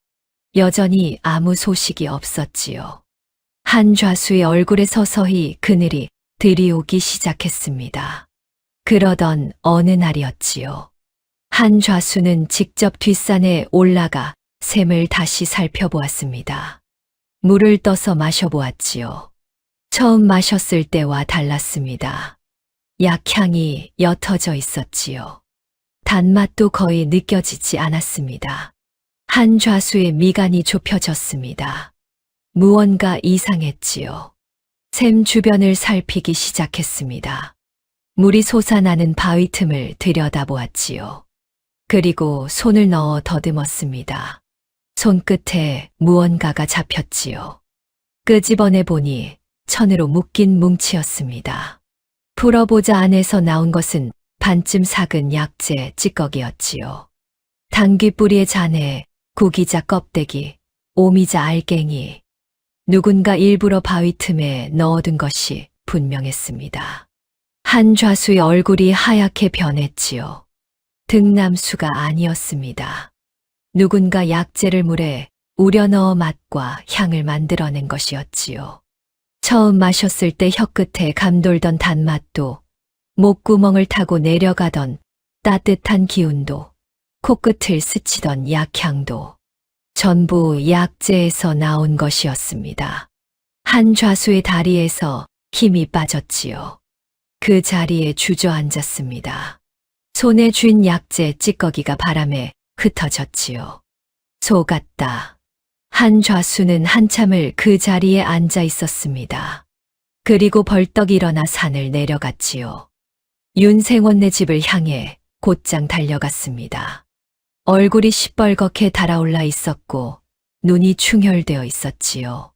여전히 아무 소식이 없었지요. 한좌수의 얼굴에 서서히 그늘이 들이오기 시작했습니다. 그러던 어느 날이었지요. 한좌수는 직접 뒷산에 올라가 샘을 다시 살펴보았습니다. 물을 떠서 마셔보았지요. 처음 마셨을 때와 달랐습니다. 약향이 옅어져 있었지요. 단맛도 거의 느껴지지 않았습니다. 한 좌수의 미간이 좁혀졌습니다. 무언가 이상했지요. 샘 주변을 살피기 시작했습니다. 물이 솟아나는 바위 틈을 들여다보았지요. 그리고 손을 넣어 더듬었습니다. 손끝에 무언가가 잡혔지요. 끄집어내 보니 천으로 묶인 뭉치였습니다. 풀어보자 안에서 나온 것은 반쯤 삭은 약재 찌꺼기였지요. 당귀뿌리의 잔해, 구기자 껍데기, 오미자 알갱이, 누군가 일부러 바위 틈에 넣어둔 것이 분명했습니다. 한 좌수의 얼굴이 하얗게 변했지요. 등남수가 아니었습니다. 누군가 약재를 물에 우려 넣어 맛과 향을 만들어낸 것이었지요. 처음 마셨을 때 혀끝에 감돌던 단맛도, 목구멍을 타고 내려가던 따뜻한 기운도, 코끝을 스치던 약향도 전부 약재에서 나온 것이었습니다. 한 좌수의 다리에서 힘이 빠졌지요. 그 자리에 주저앉았습니다. 손에 쥔 약재 찌꺼기가 바람에 흩어졌지요. 속았다. 한 좌수는 한참을 그 자리에 앉아 있었습니다. 그리고 벌떡 일어나 산을 내려갔지요. 윤생원네 집을 향해 곧장 달려갔습니다. 얼굴이 시뻘겋게 달아올라 있었고 눈이 충혈되어 있었지요.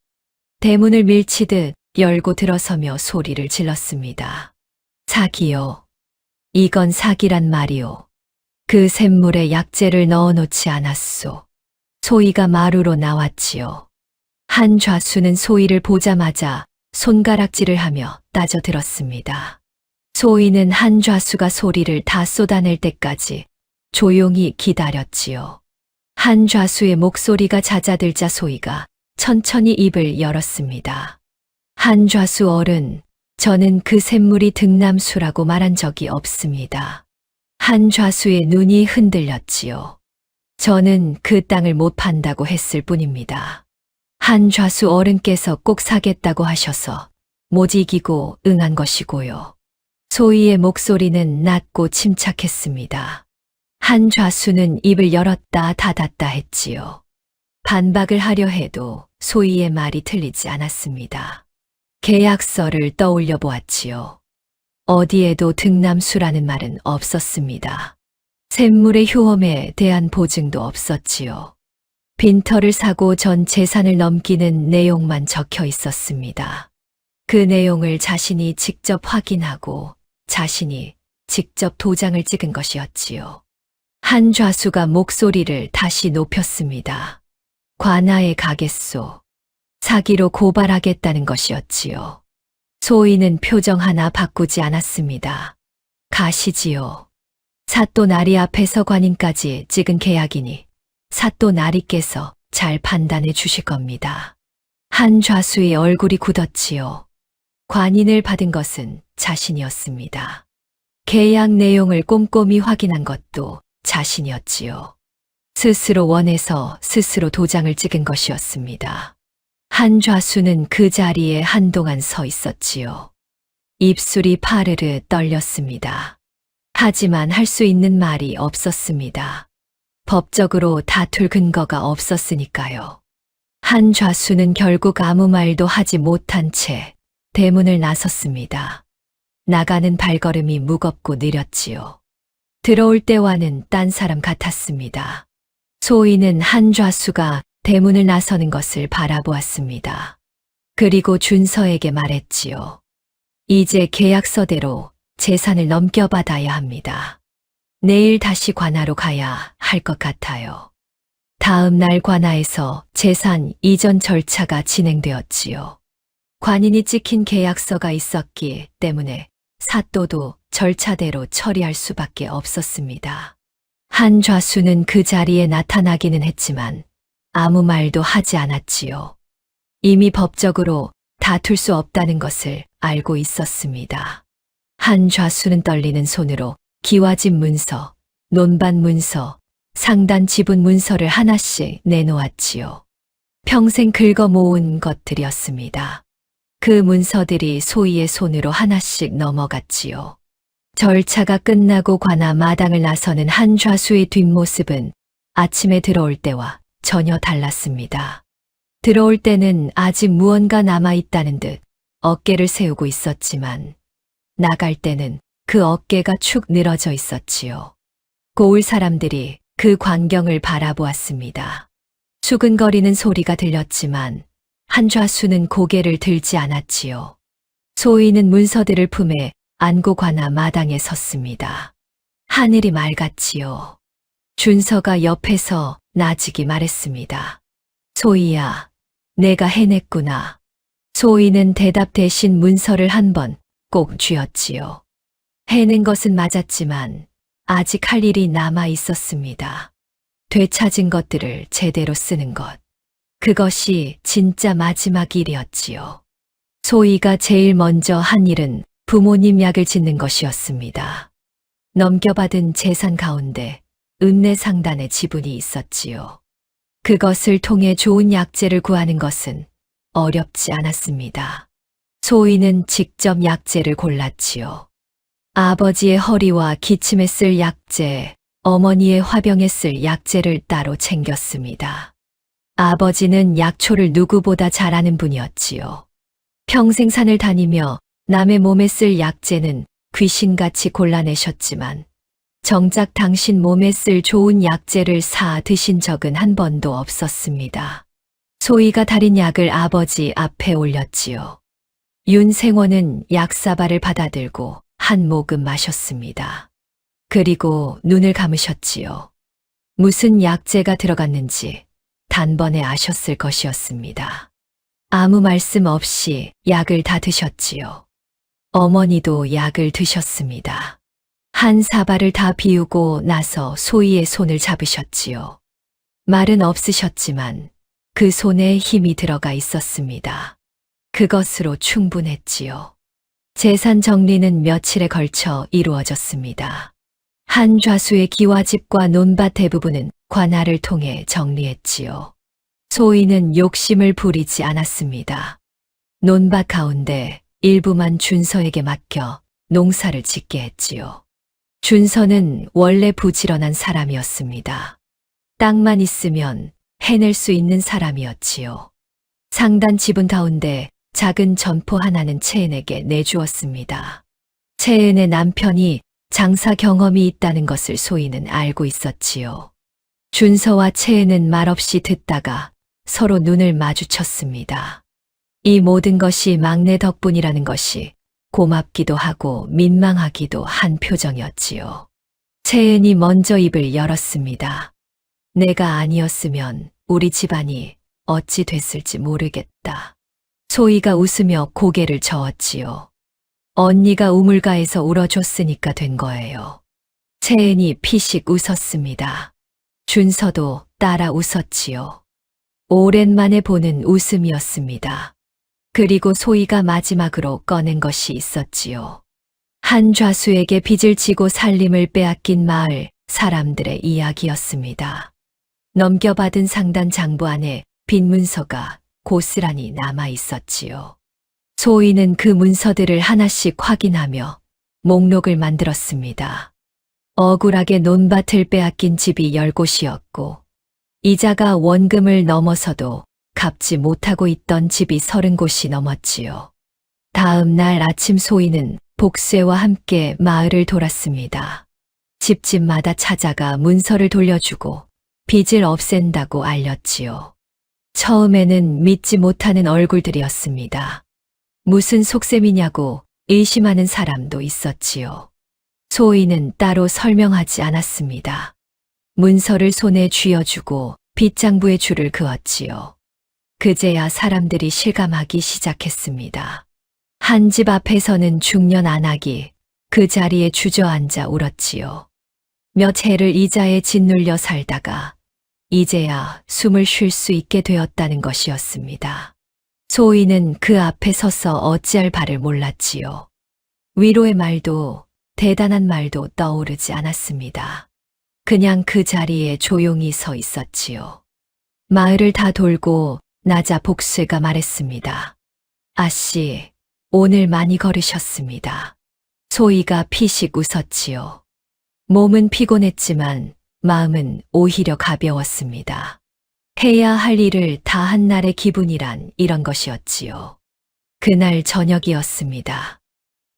대문을 밀치듯 열고 들어서며 소리를 질렀습니다. 사기요. 이건 사기란 말이오. 그 샘물에 약재를 넣어놓지 않았소. 소희가 마루로 나왔지요. 한 좌수는 소희를 보자마자 손가락질을 하며 따져들었습니다. 소희는 한 좌수가 소리를 다 쏟아낼 때까지 조용히 기다렸지요. 한 좌수의 목소리가 잦아들자 소희가 천천히 입을 열었습니다. 한 좌수 어른, 저는 그 샘물이 등남수라고 말한 적이 없습니다. 한 좌수의 눈이 흔들렸지요. 저는 그 땅을 못 판다고 했을 뿐입니다. 한 좌수 어른께서 꼭 사겠다고 하셔서 못 이기고 응한 것이고요. 소희의 목소리는 낮고 침착했습니다. 한 좌수는 입을 열었다 닫았다 했지요. 반박을 하려 해도 소희의 말이 틀리지 않았습니다. 계약서를 떠올려 보았지요. 어디에도 등남수라는 말은 없었습니다. 샘물의 효험에 대한 보증도 없었지요. 빈터를 사고 전 재산을 넘기는 내용만 적혀 있었습니다. 그 내용을 자신이 직접 확인하고 자신이 직접 도장을 찍은 것이었지요. 한 좌수가 목소리를 다시 높였습니다. 관아에 가겠소. 사기로 고발하겠다는 것이었지요. 소희는 표정 하나 바꾸지 않았습니다. 가시지요. 사또 나리 앞에서 관인까지 찍은 계약이니 사또 나리께서 잘 판단해 주실 겁니다. 한 좌수의 얼굴이 굳었지요. 관인을 받은 것은 자신이었습니다. 계약 내용을 꼼꼼히 확인한 것도 자신이었지요. 스스로 원해서 스스로 도장을 찍은 것이었습니다. 한 좌수는 그 자리에 한동안 서 있었지요. 입술이 파르르 떨렸습니다. 하지만 할 수 있는 말이 없었습니다. 법적으로 다툴 근거가 없었으니까요. 한 좌수는 결국 아무 말도 하지 못한 채 대문을 나섰습니다. 나가는 발걸음이 무겁고 느렸지요. 들어올 때와는 딴 사람 같았습니다. 소희는 한 좌수가 대문을 나서는 것을 바라보았습니다. 그리고 준서에게 말했지요. 이제 계약서대로 재산을 넘겨받아야 합니다. 내일 다시 관아로 가야 할 것 같아요. 다음 날 관아에서 재산 이전 절차가 진행되었지요. 관인이 찍힌 계약서가 있었기 때문에 사또도 절차대로 처리할 수밖에 없었습니다. 한 좌수는 그 자리에 나타나기는 했지만 아무 말도 하지 않았지요. 이미 법적으로 다툴 수 없다는 것을 알고 있었습니다. 한 좌수는 떨리는 손으로 기와집 문서, 논반 문서, 상단 지분 문서를 하나씩 내놓았지요. 평생 긁어 모은 것들이었습니다. 그 문서들이 소희의 손으로 하나씩 넘어갔지요. 절차가 끝나고 관아 마당을 나서는 한좌수의 뒷모습은 아침에 들어올 때와 전혀 달랐습니다. 들어올 때는 아직 무언가 남아있다는 듯 어깨를 세우고 있었지만 나갈 때는 그 어깨가 축 늘어져 있었지요. 고을 사람들이 그 광경을 바라보았습니다. 수근거리는 소리가 들렸지만 한좌수는 고개를 들지 않았지요. 소희는 문서들을 품에 안고 관아 마당에 섰습니다. 하늘이 맑았지요. 준서가 옆에서 나직이 말했습니다. 소희야, 내가 해냈구나. 소희는 대답 대신 문서를 한 번 꼭 쥐었지요. 해낸 것은 맞았지만 아직 할 일이 남아 있었습니다. 되찾은 것들을 제대로 쓰는 것. 그것이 진짜 마지막 일이었지요. 소희가 제일 먼저 한 일은 부모님 약을 짓는 것이었습니다. 넘겨받은 재산 가운데 읍내 상단의 지분이 있었지요. 그것을 통해 좋은 약재를 구하는 것은 어렵지 않았습니다. 소희는 직접 약재를 골랐지요. 아버지의 허리와 기침에 쓸 약재, 어머니의 화병에 쓸 약재를 따로 챙겼습니다. 아버지는 약초를 누구보다 잘 아는 분이었지요. 평생 산을 다니며 남의 몸에 쓸 약재는 귀신같이 골라내셨지만 정작 당신 몸에 쓸 좋은 약재를 사 드신 적은 한 번도 없었습니다. 소희가 달인 약을 아버지 앞에 올렸지요. 윤생원은 약사발을 받아들고 한 모금 마셨습니다. 그리고 눈을 감으셨지요. 무슨 약재가 들어갔는지 단번에 아셨을 것이었습니다. 아무 말씀 없이 약을 다 드셨지요. 어머니도 약을 드셨습니다. 한 사발을 다 비우고 나서 소희의 손을 잡으셨지요. 말은 없으셨지만 그 손에 힘이 들어가 있었습니다. 그것으로 충분했지요. 재산 정리는 며칠에 걸쳐 이루어졌습니다. 한좌수의 기와집과 논밭 대부분은 관할을 통해 정리했지요. 소희는 욕심을 부리지 않았습니다. 논밭 가운데 일부만 준서에게 맡겨 농사를 짓게 했지요. 준서는 원래 부지런한 사람이었습니다. 땅만 있으면 해낼 수 있는 사람이었지요. 상단 지분 가운데 작은 점포 하나는 채은에게 내주었습니다. 채은의 남편이 장사 경험이 있다는 것을 소희는 알고 있었지요. 준서와 채은은 말없이 듣다가 서로 눈을 마주쳤습니다. 이 모든 것이 막내 덕분이라는 것이 고맙기도 하고 민망하기도 한 표정이었지요. 채은이 먼저 입을 열었습니다. 내가 아니었으면 우리 집안이 어찌 됐을지 모르겠다. 소희가 웃으며 고개를 저었지요. 언니가 우물가에서 울어줬으니까 된 거예요. 채은이 피식 웃었습니다. 준서도 따라 웃었지요. 오랜만에 보는 웃음이었습니다. 그리고 소희가 마지막으로 꺼낸 것이 있었지요. 한좌수에게 빚을 지고 살림을 빼앗긴 마을 사람들의 이야기였습니다. 넘겨받은 상단 장부 안에 빈 문서가 고스란히 남아 있었지요. 소희는 그 문서들을 하나씩 확인하며 목록을 만들었습니다. 억울하게 논밭을 빼앗긴 집이 10곳이었고 이자가 원금을 넘어서도 갚지 못하고 있던 집이 30곳이 넘었지요. 다음 날 아침 소희는 복쇠와 함께 마을을 돌았습니다. 집집마다 찾아가 문서를 돌려주고 빚을 없앤다고 알렸지요. 처음에는 믿지 못하는 얼굴들이었습니다. 무슨 속셈이냐고 의심하는 사람도 있었지요. 소희는 따로 설명하지 않았습니다. 문서를 손에 쥐어주고 빚장부에 줄을 그었지요. 그제야 사람들이 실감하기 시작했습니다. 한 집 앞에서는 중년 안악이 그 자리에 주저앉아 울었지요. 몇 해를 이자에 짓눌려 살다가 이제야 숨을 쉴 수 있게 되었다는 것이었습니다. 소희는 그 앞에 서서 어찌할 바를 몰랐지요. 위로의 말도 대단한 말도 떠오르지 않았습니다. 그냥 그 자리에 조용히 서 있었지요. 마을을 다 돌고 나자 복쇠가 말했습니다. 아씨, 오늘 많이 걸으셨습니다. 소희가 피식 웃었지요. 몸은 피곤했지만 마음은 오히려 가벼웠습니다. 해야 할 일을 다 한 날의 기분이란 이런 것이었지요. 그날 저녁이었습니다.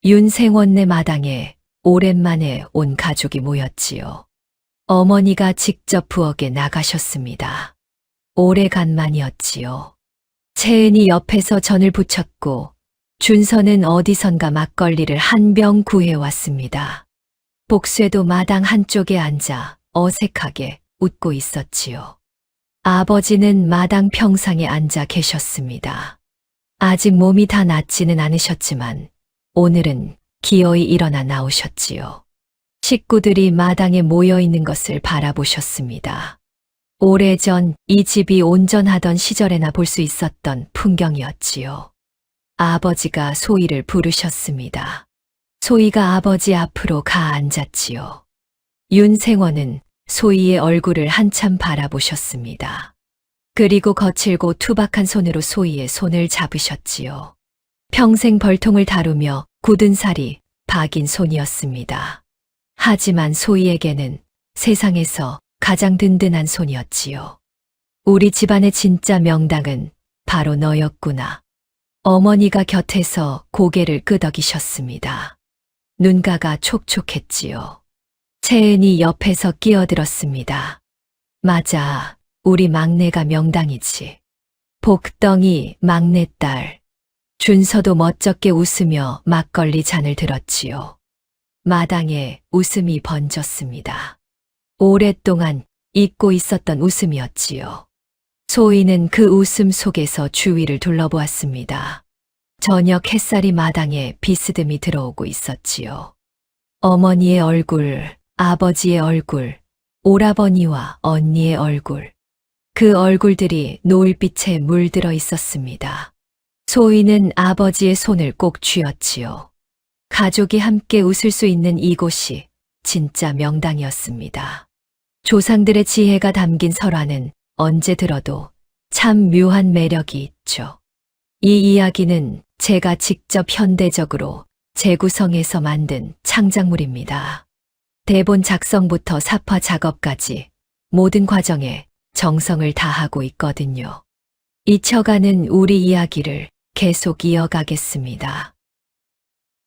윤생원네 마당에 오랜만에 온 가족이 모였지요. 어머니가 직접 부엌에 나가셨습니다. 오래간만이었지요. 채은이 옆에서 전을 부쳤고 준서는 어디선가 막걸리를 한 병 구해왔습니다. 복쇠도 마당 한쪽에 앉아 어색하게 웃고 있었지요. 아버지는 마당 평상에 앉아 계셨습니다. 아직 몸이 다 낫지는 않으셨지만 오늘은 기어이 일어나 나오셨지요. 식구들이 마당에 모여 있는 것을 바라보셨습니다. 오래전 이 집이 온전하던 시절에나 볼 수 있었던 풍경이었지요. 아버지가 소희를 부르셨습니다. 소희가 아버지 앞으로 가 앉았지요. 윤생원은 소희의 얼굴을 한참 바라보셨습니다. 그리고 거칠고 투박한 손으로 소희의 손을 잡으셨지요. 평생 벌통을 다루며 굳은 살이 박인 손이었습니다. 하지만 소희에게는 세상에서 가장 든든한 손이었지요. 우리 집안의 진짜 명당은 바로 너였구나. 어머니가 곁에서 고개를 끄덕이셨습니다. 눈가가 촉촉했지요. 채은이 옆에서 끼어들었습니다. 맞아, 우리 막내가 명당이지. 복덩이 막내딸. 준서도 멋쩍게 웃으며 막걸리 잔을 들었지요. 마당에 웃음이 번졌습니다. 오랫동안 잊고 있었던 웃음이었지요. 소희는 그 웃음 속에서 주위를 둘러보았습니다. 저녁 햇살이 마당에 비스듬히 들어오고 있었지요. 어머니의 얼굴, 아버지의 얼굴, 오라버니와 언니의 얼굴. 그 얼굴들이 노을빛에 물들어 있었습니다. 소희는 아버지의 손을 꼭 쥐었지요. 가족이 함께 웃을 수 있는 이곳이 진짜 명당이었습니다. 조상들의 지혜가 담긴 설화는 언제 들어도 참 묘한 매력이 있죠. 이 이야기는 제가 직접 현대적으로 재구성해서 만든 창작물입니다. 대본 작성부터 사파 작업까지 모든 과정에 정성을 다하고 있거든요. 잊혀가는 우리 이야기를 계속 이어가겠습니다.